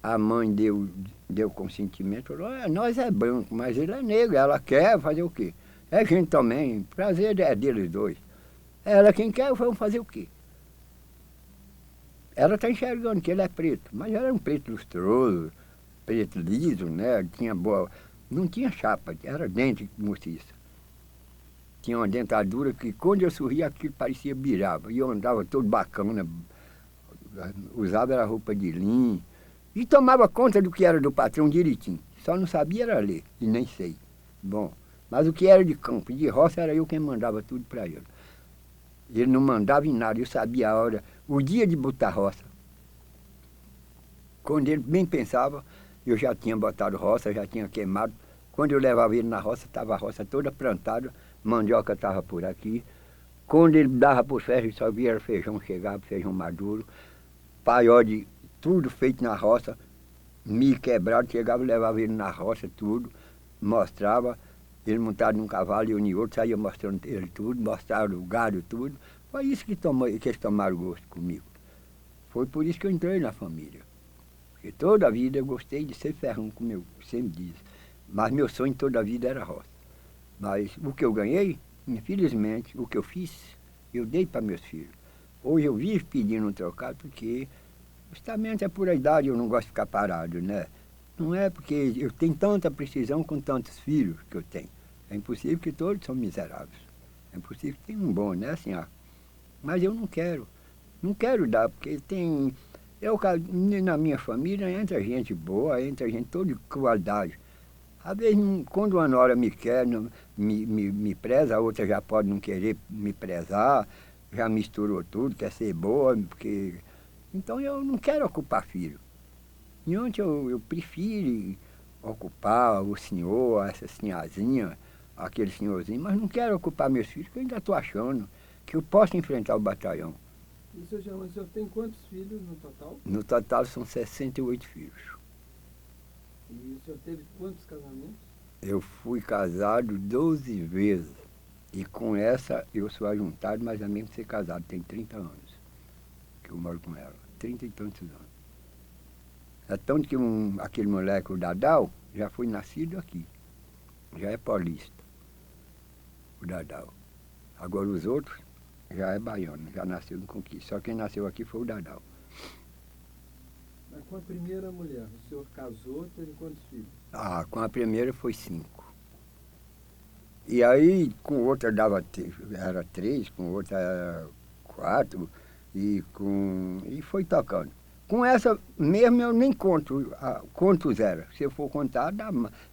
a mãe deu consentimento, falou, nós é branco, mas ele é negro, ela quer fazer o quê? É gente também, prazer é deles dois. Ela quem quer, vamos fazer o quê? Ela está enxergando que ele é preto, mas era um preto lustroso, preto liso, né? Não tinha chapa, era dente mostiça. Tinha uma dentadura que quando eu sorria aquilo parecia birava. E eu andava todo bacana, usava a roupa de linho e tomava conta do que era do patrão direitinho. Só não sabia era ler, e nem sei. Bom, mas o que era de campo e de roça era eu quem mandava tudo para ele. Ele não mandava em nada, eu sabia a hora, o dia de botar roça. Quando ele bem pensava, eu já tinha botado roça, já tinha queimado. Quando eu levava ele na roça, estava a roça toda plantada, mandioca estava por aqui. Quando ele dava por ferro, só via feijão, chegava feijão maduro, paiol de tudo feito na roça, milho quebrado, chegava e levava ele na roça, tudo, mostrava, ele montado num cavalo e eu em outro, saía mostrando ele tudo, mostrava o gado, tudo. Foi isso que eles tomaram gosto comigo. Foi por isso que eu entrei na família. Porque toda a vida eu gostei de ser ferrão, como eu sempre disse. Mas meu sonho toda a vida era roça. Mas o que eu ganhei, infelizmente, o que eu fiz, eu dei para meus filhos. Hoje eu vivo pedindo um trocado, porque justamente é por a idade eu não gosto de ficar parado, né? Não é porque eu tenho tanta precisão com tantos filhos que eu tenho. É impossível que todos são miseráveis. É impossível que tenha um bom, né, senhor? Mas eu não quero. Não quero dar, porque tem... na minha família entra gente boa, entra gente toda de qualidade. Às vezes, quando uma nora me quer, me preza, a outra já pode não querer me prezar, já misturou tudo, quer ser boa, porque... Então eu não quero ocupar filho. E ontem eu prefiro ocupar o senhor, essa senhazinha, aquele senhorzinho, mas não quero ocupar meus filhos, porque eu ainda estou achando que eu posso enfrentar o batalhão.
E o senhor tem quantos filhos no total?
No total são 68 filhos.
E o senhor teve quantos casamentos? Eu
fui casado 12 vezes. E com essa eu sou ajuntado, mas é mesmo ser casado. Tem 30 anos que eu moro com ela. 30 e tantos anos. É tanto que aquele moleque, o Dadal, já foi nascido aqui. Já é paulista. O Dadal. Agora os outros já é baiano, já nasceu no Conquista. Só quem nasceu aqui foi o Dadal.
Com a primeira mulher, o senhor casou, teve quantos filhos?
Ah, com a primeira foi 5. E aí, com outra era 3, com outra era 4, e foi tocando. Com essa mesmo eu nem conto quantos era. Se eu for contar,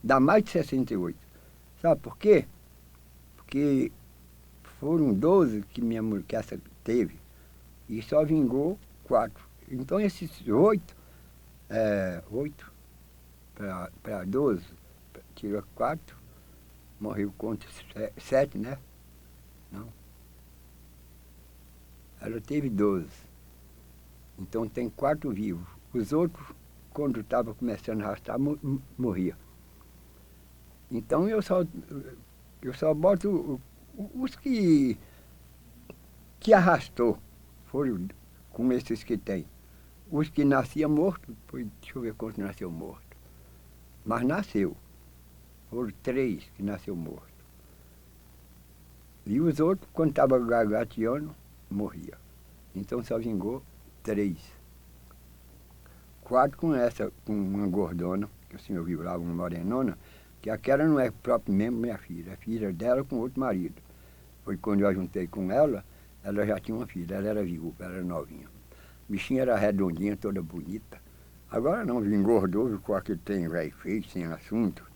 dá mais de 68. Sabe por quê? Porque foram 12 que essa teve, e só vingou 4. Então esses 8 para 12, tirou 4, morreu contra 7, né? Não. Ela teve 12. Então tem 4 vivos. Os outros, quando estava começando a arrastar, morria. Então eu só boto os que arrastou, foram com esses que tem. Os que nasciam mortos, deixa eu ver quantos nasceu morto. Mas nasceu. Foram 3 que nasceu morto. E os outros, quando estava gateando, morria. Então só vingou 3. 4 com uma gordona, que o senhor viu lá, uma morenona, que aquela não é própria mesmo minha filha, é filha dela com outro marido. Foi quando eu juntei com ela já tinha uma filha, ela era viúva, ela era novinha. A bichinha era redondinha, toda bonita. Agora não, engordou, ficou aquele trem velho feio, sem assunto.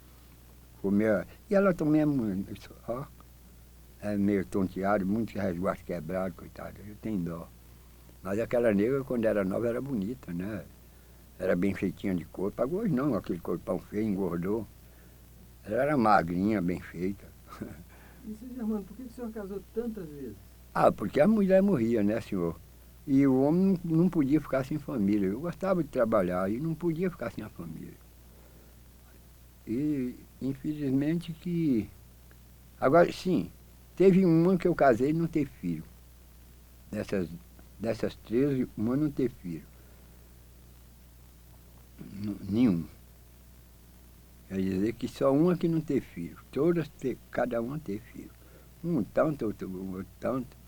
E ela também é meio tonteada, muitos resguardos quebrados, coitada, eu tenho dó. Mas aquela negra, quando era nova, era bonita, né? Era bem feitinha de corpo. Agora hoje não, aquele corpão feio, engordou. Ela era magrinha, bem feita.
E, seu Germano, por que o senhor casou tantas vezes?
Ah, porque a mulher morria, né, senhor? E o homem não podia ficar sem família. Eu gostava de trabalhar e não podia ficar sem a família. E, infelizmente, que... Agora, sim, teve uma que eu casei e não teve filho. Dessas 13, uma não teve filho. Nenhum. Quer dizer que só uma que não teve filho. Todas, cada uma teve filho. Um tanto, outro tanto.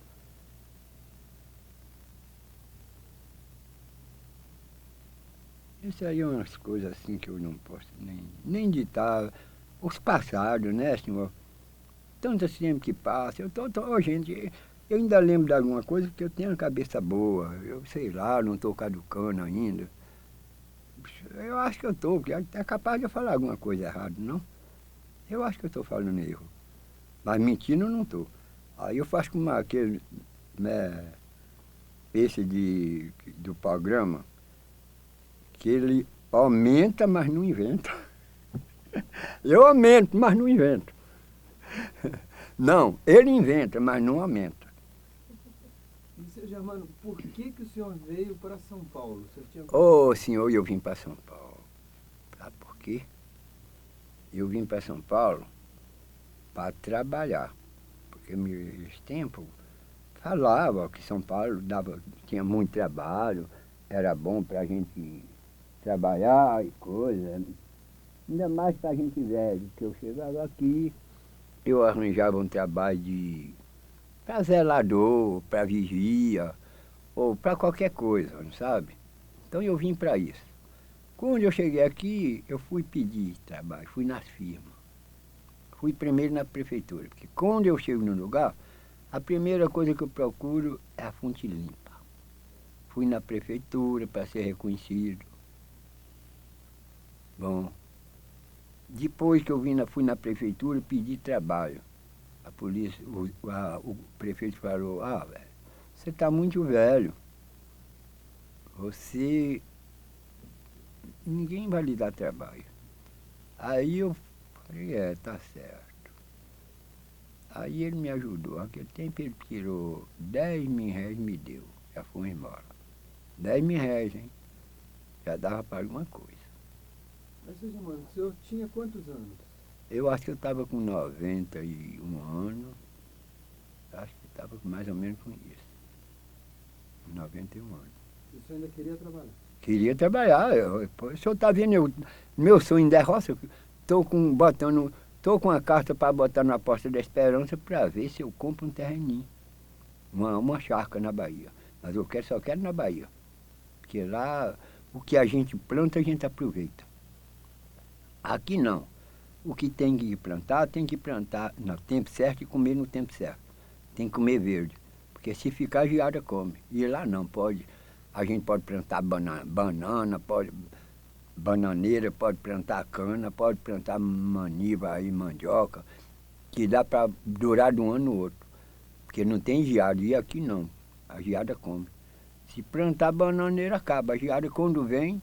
Isso aí é umas coisas assim que eu não posso nem ditar. Os passados, né, senhor? Tanto tempo que passa. Gente, eu ainda lembro de alguma coisa porque eu tenho a cabeça boa. Eu sei lá, não estou caducando ainda. Eu acho que eu estou, porque é capaz de eu falar alguma coisa errada, não? Eu acho que eu estou falando erro. Mas mentindo eu não estou. Aí eu faço como aquele, né, esse do programa, que ele aumenta, mas não inventa. Eu aumento, mas não invento. Não, ele inventa, mas não aumenta.
E, seu Germano, por que o senhor veio para São Paulo?
Senhor, eu vim para São Paulo. Sabe por quê? Eu vim para São Paulo para trabalhar. Porque meus tempos falava que São Paulo tinha muito trabalho, era bom para a gente trabalhar e coisa. Ainda mais para a gente velho, que eu chegava aqui, eu arranjava um trabalho para zelador, para vigia, ou para qualquer coisa, não sabe? Então eu vim para isso. Quando eu cheguei aqui, eu fui pedir trabalho, fui nas firmas. Fui primeiro na prefeitura, porque quando eu chego no lugar, a primeira coisa que eu procuro é a fonte limpa. Fui na prefeitura para ser reconhecido. Bom, depois que eu fui na prefeitura, pedi trabalho. A polícia, o prefeito falou, velho, você está muito velho. Ninguém vai lhe dar trabalho. Aí eu falei, tá certo. Aí ele me ajudou. Naquele tempo ele tirou 10 mil reais e me deu. Já fui embora. 10 mil reais, hein? Já dava para alguma coisa.
Mas, seu Germano, o senhor tinha quantos anos?
Eu acho que eu estava com 91 anos. Acho que estava mais ou menos com isso. 91 anos.
E o senhor ainda queria trabalhar?
Queria trabalhar. O senhor está vendo meu sonho da roça? Estou com uma carta para botar na Porta da Esperança para ver se eu compro um terreninho. Uma charca na Bahia. Mas só quero na Bahia. Porque lá O que a gente planta, a gente aproveita. Aqui não. O que tem que plantar no tempo certo e comer no tempo certo. Tem que comer verde. Porque se ficar, a geada come. E lá não, pode. A gente pode plantar banana, pode bananeira, pode plantar cana, pode plantar maniva e mandioca, que dá para durar de um ano no outro. Porque não tem geada. E aqui não. A geada come. Se plantar bananeira, acaba. A geada, quando vem,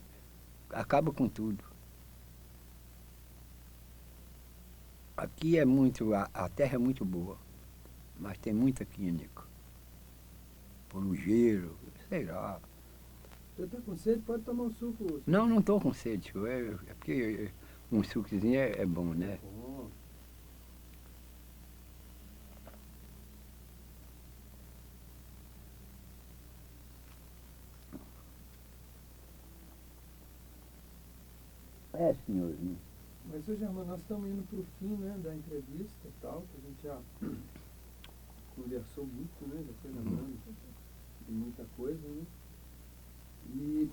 acaba com tudo. Aqui é muito, a terra é muito boa, mas tem muita química. Polugeiro, sei lá.
Você está com sede? Pode tomar um suco. Senhor.
Não, não estou com sede, senhor. É porque um sucozinho é bom, né?
Bom.
É, senhorzinho.
Mas, seu Germano, nós estamos indo para o fim, né, da entrevista e tal, que a gente já conversou muito, né, já foi lembrando de muita coisa, né? E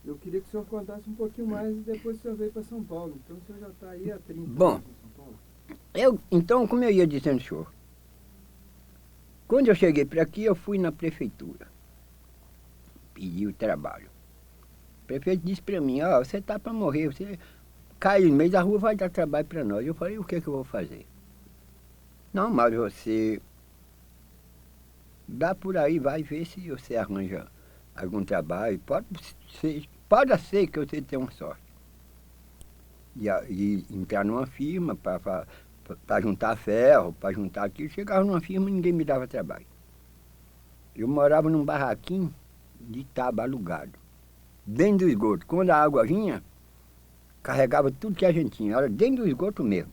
eu queria que o senhor contasse um pouquinho mais e depois o senhor veio para São Paulo. Então o senhor já está aí há 30
Bom,
anos em São Paulo?
Então, como eu ia dizendo, senhor, quando eu cheguei para aqui, eu fui na prefeitura, pedi o trabalho. O prefeito disse para mim, você está para morrer, você cai no meio da rua, vai dar trabalho para nós. Eu falei, o que é que eu vou fazer? Não, mas você dá por aí, vai ver se você arranja algum trabalho. Pode ser que você tenha uma sorte. E entrar numa firma para juntar ferro, para juntar aquilo. Chegava numa firma e ninguém me dava trabalho. Eu morava num barraquinho de tábua alugado, dentro do esgoto. Quando a água vinha, carregava tudo que a gente tinha. Era dentro do esgoto mesmo.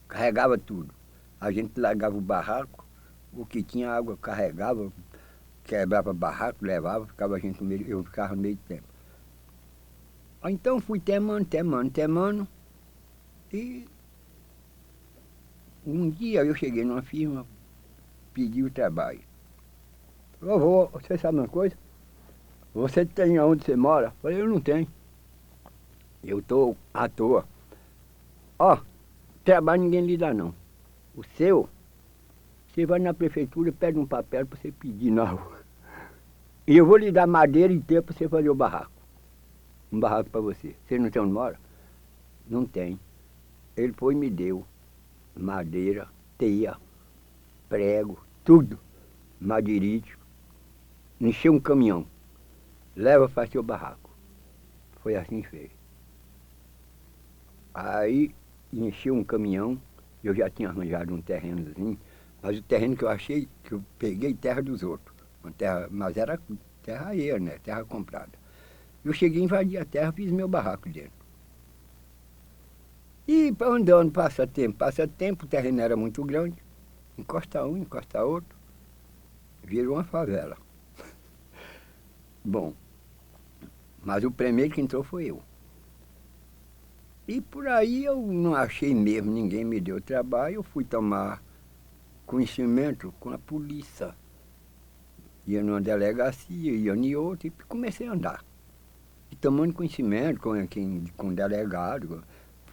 Carregava tudo. A gente largava o barraco, o que tinha água carregava, quebrava barraco, levava, ficava a gente no meio, eu ficava no meio do tempo. Então fui temando, e um dia eu cheguei numa firma, pedi o trabalho. Falou, você sabe uma coisa? Você tem onde você mora? Falei, eu não tenho. Eu estou à toa. Trabalho ninguém lhe dá não. O seu, você vai na prefeitura e pede um papel para você pedir na rua. E eu vou lhe dar madeira inteira para você fazer o barraco. Um barraco para você. Você não tem onde mora? Não tem. Ele foi e me deu madeira, teia, prego, tudo. Madeirite. Encheu um caminhão. Leva para seu barraco. Foi assim que fez. Aí encheu um caminhão. Eu já tinha arranjado um terrenozinho, mas o terreno que eu achei, que eu peguei terra dos outros. Mas era terra alheia, né? Terra comprada. Eu cheguei, invadi a terra, fiz meu barraco dentro. E andando, passa tempo, o terreno era muito grande. Encosta um, encosta outro. Virou uma favela. Bom, mas o primeiro que entrou foi eu. E por aí eu não achei mesmo, ninguém me deu trabalho, eu fui tomar conhecimento com a polícia. Ia numa delegacia, ia em outra, e comecei a andar. E tomando conhecimento com delegado,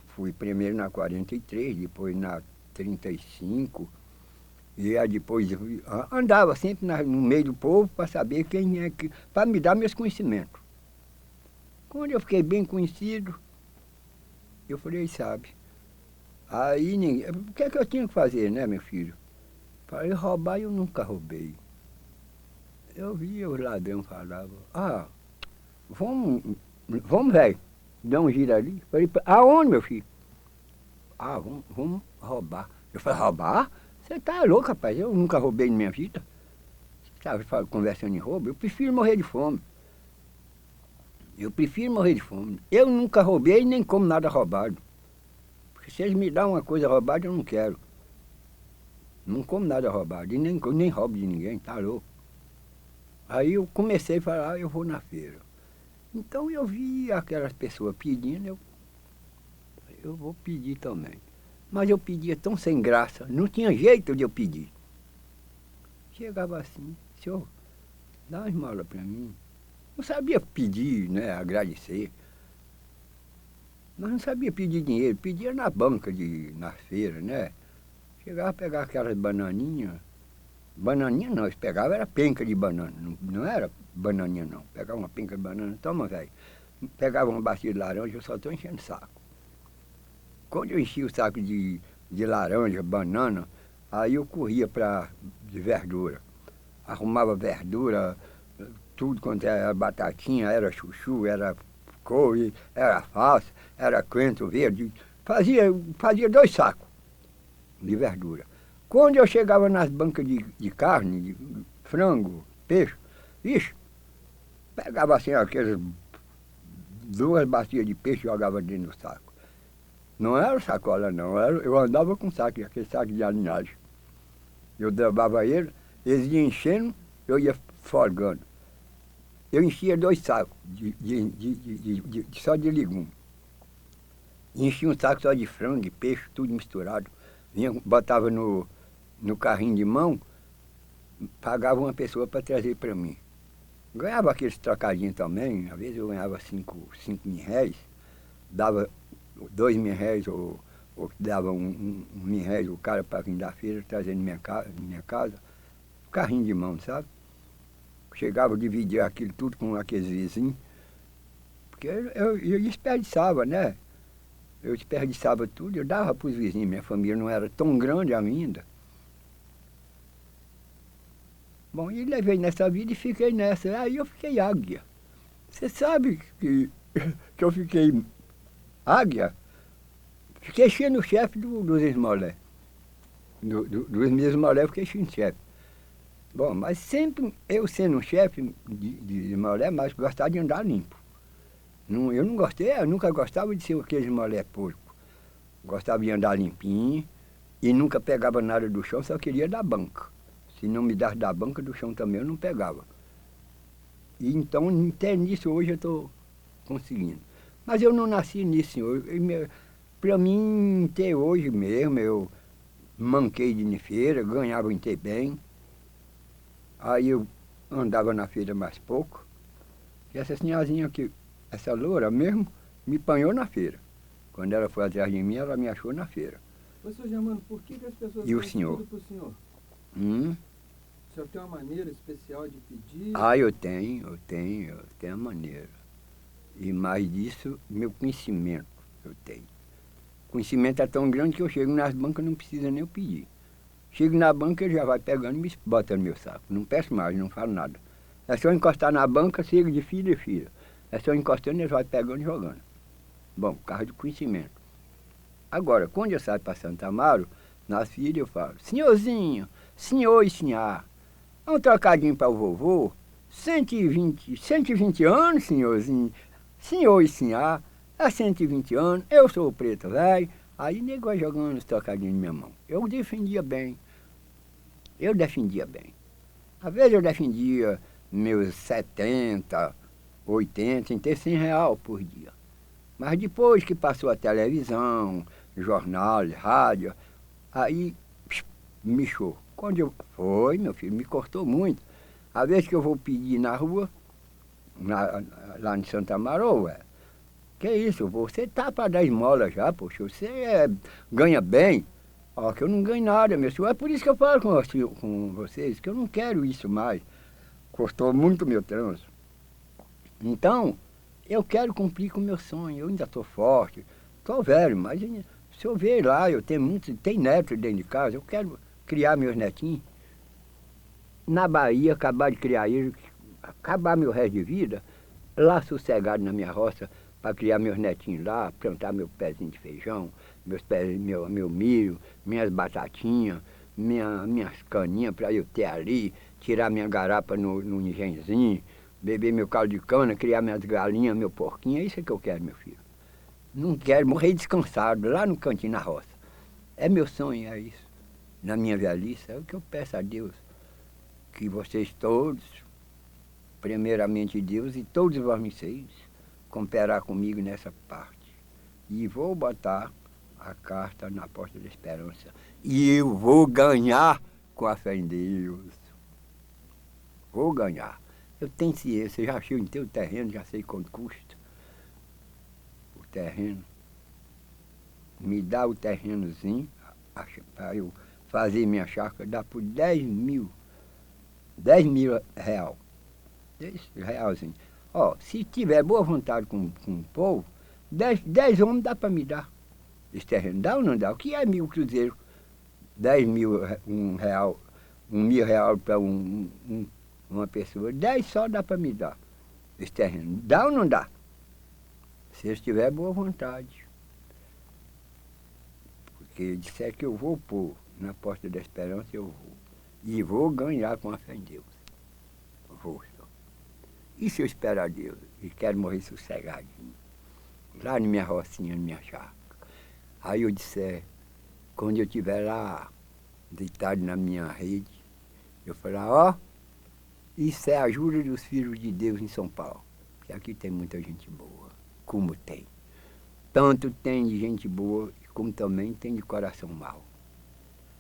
fui primeiro na 43, depois na 35, e aí depois andava sempre no meio do povo para saber quem é que, para me dar meus conhecimentos. Quando eu fiquei bem conhecido, eu falei, sabe, aí ninguém, o que é que eu tinha que fazer, né, meu filho? Falei, roubar eu nunca roubei. Eu via os ladrões falavam, vamos, velho, dá um giro ali. Falei, aonde, meu filho? Vamos roubar. Eu falei, roubar? Você tá louco, rapaz, eu nunca roubei na minha vida. Você estava conversando em roubo, eu prefiro morrer de fome. Eu nunca roubei nem como nada roubado. Porque se eles me dão uma coisa roubada, eu não quero. Não como nada roubado, e nem roubo de ninguém, tá louco. Aí eu comecei a falar, eu vou na feira. Então eu vi aquelas pessoas pedindo, eu vou pedir também. Mas eu pedia tão sem graça, não tinha jeito de eu pedir. Chegava assim, senhor, dá uma esmola para mim. Não sabia pedir, né, agradecer. Mas não sabia pedir dinheiro, pedia na banca, na feira, né? Chegava a pegar aquelas bananinhas. Bananinha não, eles pegavam era penca de banana, não era bananinha não. Pegava uma penca de banana, toma, velho. Pegava uma bacia de laranja, eu só estou enchendo o saco. Quando eu enchia o saco de laranja, banana, aí eu corria de verdura. Arrumava verdura, tudo quanto era batatinha, era chuchu, era couve, era alface, era coentro verde. Fazia 2 sacos de verdura. Quando eu chegava nas bancas de carne, de frango, peixe, ixi, pegava assim aquelas 2 bacias de peixe e jogava dentro do saco. Não era sacola não, eu andava com saco, aquele saco de alinhagem. Eu levava ele, eles iam enchendo, eu ia folgando. Eu enchia 2 sacos só de legume. Enchia um saco só de frango, de peixe, tudo misturado. Botava no carrinho de mão, pagava uma pessoa para trazer para mim. Ganhava aqueles trocadinhos também, às vezes eu ganhava 5 mil réis, dava 2 mil réis ou dava um mil réis o cara para vir da feira trazer na minha casa, carrinho de mão, sabe? Chegava a dividir aquilo tudo com aqueles vizinhos, porque eu desperdiçava, né? Eu desperdiçava tudo, eu dava para os vizinhos, minha família não era tão grande ainda. Bom, e levei nessa vida e fiquei nessa. Aí eu fiquei águia. Você sabe que eu fiquei águia? Fiquei sendo chefe dos esmolé. Dos meus esmolé eu fiquei sendo chefe. Bom, mas sempre eu sendo um chefe de esmolé, mas gostava de andar limpo. Eu não gostei, eu nunca gostava de ser aquele esmolé porco. Gostava de andar limpinho e nunca pegava nada do chão, só queria da banca. Se não me desse da banca, do chão também eu não pegava. E então, até nisso hoje eu estou conseguindo. Mas eu não nasci nisso, senhor. Para mim, até hoje mesmo, eu manquei de ir na feira, ganhava até bem. Aí eu andava na feira mais pouco. E essa senhorzinha aqui, essa loura mesmo, me apanhou na feira. Quando ela foi atrás de mim, ela me achou na feira.
Ô, seu Germano, por que as pessoas
E o
pedem
senhor?
tudo pro senhor? O senhor tem uma maneira especial de pedir?
Ah, eu tenho a maneira. E mais disso, meu conhecimento eu tenho. O conhecimento é tão grande que eu chego nas bancas, não precisa nem eu pedir. Chego na banca, ele já vai pegando e me bota no meu saco. Não peço mais, não falo nada. É só encostar na banca, sigo de filha em filha. É só encostando, ele vai pegando e jogando. Bom, por causa do conhecimento. Agora, quando eu saio para Santo Amaro, nas filhas eu falo, senhorzinho, senhor e senhor, um trocadinho para o vovô, 120 anos, senhorzinho, senhor e senhor, é 120 anos, eu sou o preto velho. Aí nego vai jogando os trocadinhos na minha mão. Eu defendia bem. Às vezes eu defendia meus 70, 80, em ter 100 real por dia. Mas depois que passou a televisão, jornal, rádio, aí mexeu. Foi, meu filho, me cortou muito. Às vezes que eu vou pedir na rua, lá em Santa Amaro, que isso, você tá para dar esmola já, poxa, você ganha bem. Ó, que eu não ganho nada, meu senhor. É por isso que eu falo com vocês, que eu não quero isso mais. Cortou muito meu trânsito. Então, eu quero cumprir com o meu sonho. Eu ainda estou forte, estou velho, mas se eu ver lá, tem neto dentro de casa, eu quero criar meus netinhos. Na Bahia, acabar de criar eles, acabar meu resto de vida, lá sossegado na minha roça, para criar meus netinhos lá, plantar meu pezinho de feijão, meu milho, minhas batatinhas, minhas caninhas para eu ter ali, tirar minha garapa no engenhozinho, beber meu caldo de cana, criar minhas galinhas, meu porquinho, é isso que eu quero, meu filho. Não quero morrer descansado, lá no cantinho, na roça. É meu sonho, é isso. Na minha velhice, é o que eu peço a Deus. Que vocês todos, primeiramente Deus e todos vocês, cooperar comigo nessa parte. E vou botar a carta na porta da esperança. E eu vou ganhar com a fé em Deus. Vou ganhar. Eu tenho ciência, eu já achei em teu terreno, já sei quanto custa o terreno. Me dá o terrenozinho para eu fazer minha chácara, dá por 10 mil real. 10 realzinho. Ó, se tiver boa vontade com o povo, 10 homens dá para me dar esse terreno. Dá ou não dá? O que é 1.000 cruzeiros? 10 mil, R$1, 1.000 real para uma pessoa. 10 só dá para me dar esse terreno. Dá ou não dá? Se eles tiver boa vontade. Porque disser que eu vou pôr na Porta da Esperança, eu vou. E vou ganhar com a fé em Deus. Vou só. E se eu esperar Deus e quero morrer sossegadinho, lá na minha rocinha, na minha chácara, aí eu disser, quando eu estiver lá, deitado na minha rede, eu falar, ó, isso é a ajuda dos filhos de Deus em São Paulo. Porque aqui tem muita gente boa, como tem. Tanto tem de gente boa, como também tem de coração mau.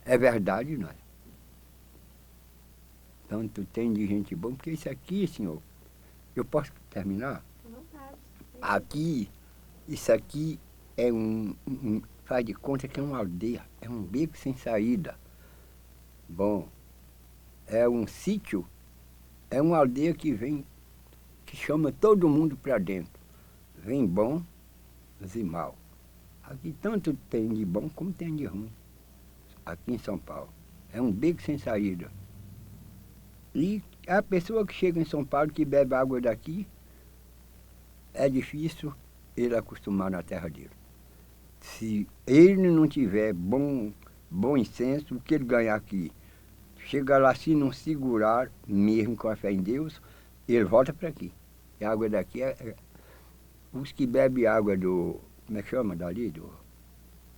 É verdade, não é? Tanto tem de gente boa, porque isso aqui, senhor, eu posso terminar? Aqui, isso aqui é faz de conta que é uma aldeia, é um beco sem saída. Bom, é um sítio, é uma aldeia que chama todo mundo para dentro. Vem bom e mal. Aqui tanto tem de bom como tem de ruim, aqui em São Paulo. É um beco sem saída. E a pessoa que chega em São Paulo, que bebe água daqui, é difícil ele acostumar na terra dele. Se ele não tiver bom senso, o que ele ganhar aqui, chega lá, se não segurar, mesmo com a fé em Deus, ele volta para aqui. E a água daqui os que bebem água do, como é que chama dali?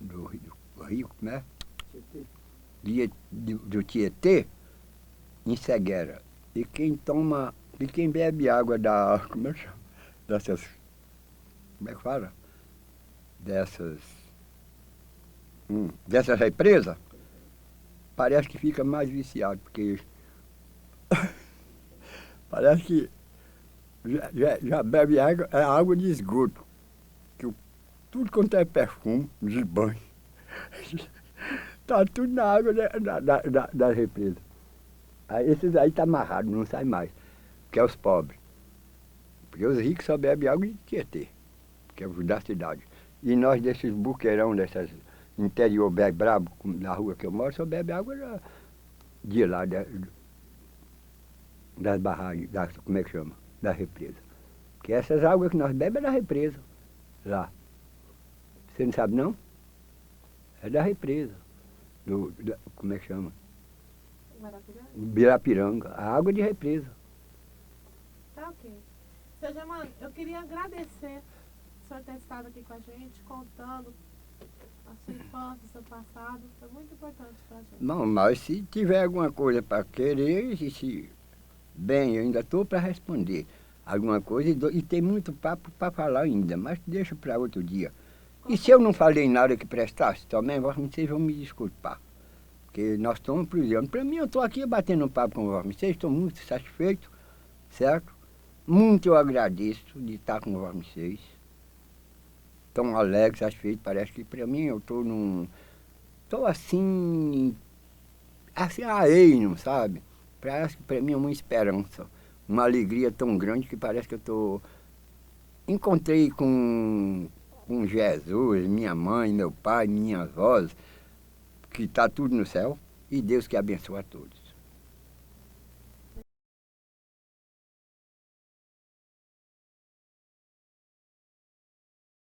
Do rio, como é? Do Tietê, em cegueira. E quem bebe água como é que chama? Como é que fala? Dessas represas, parece que fica mais viciado, porque parece que já bebe água de esgoto, que tudo quanto é perfume de banho, tá tudo na água da represa. Aí esses aí tá amarrado, não sai mais, que é os pobres. Porque os ricos só bebem água de Tietê, que é os da cidade. E nós desses buqueirão, dessas interior brabo, na rua que eu moro, só bebe água de lá, das barragens, como é que chama? Da represa. Porque essas águas que nós bebemos é da represa, lá. Você não sabe não? É da represa. Como é que chama? Birapiranga. A água de represa.
Tá ok. Seu Germano, eu queria agradecer o senhor ter estado aqui com a gente, contando a sua infância, o seu passado. Foi muito importante para a gente.
Não, mas se tiver alguma coisa para querer, bem, eu ainda estou para responder alguma coisa e tem muito papo para falar ainda, mas deixa para outro dia. E se eu não falei nada que prestasse também, vocês vão me desculpar. Porque nós estamos prisioneiros. Para mim, eu estou aqui batendo papo com vocês, estou muito satisfeito, certo? Muito eu agradeço de estar com vocês. Tão alegre, satisfeito, parece que para mim eu estou assim aéreo, sabe? Parece que para mim é uma esperança, uma alegria tão grande que parece que eu encontrei com Jesus, minha mãe, meu pai, minhas avós, que está tudo no céu, e Deus que abençoe a todos.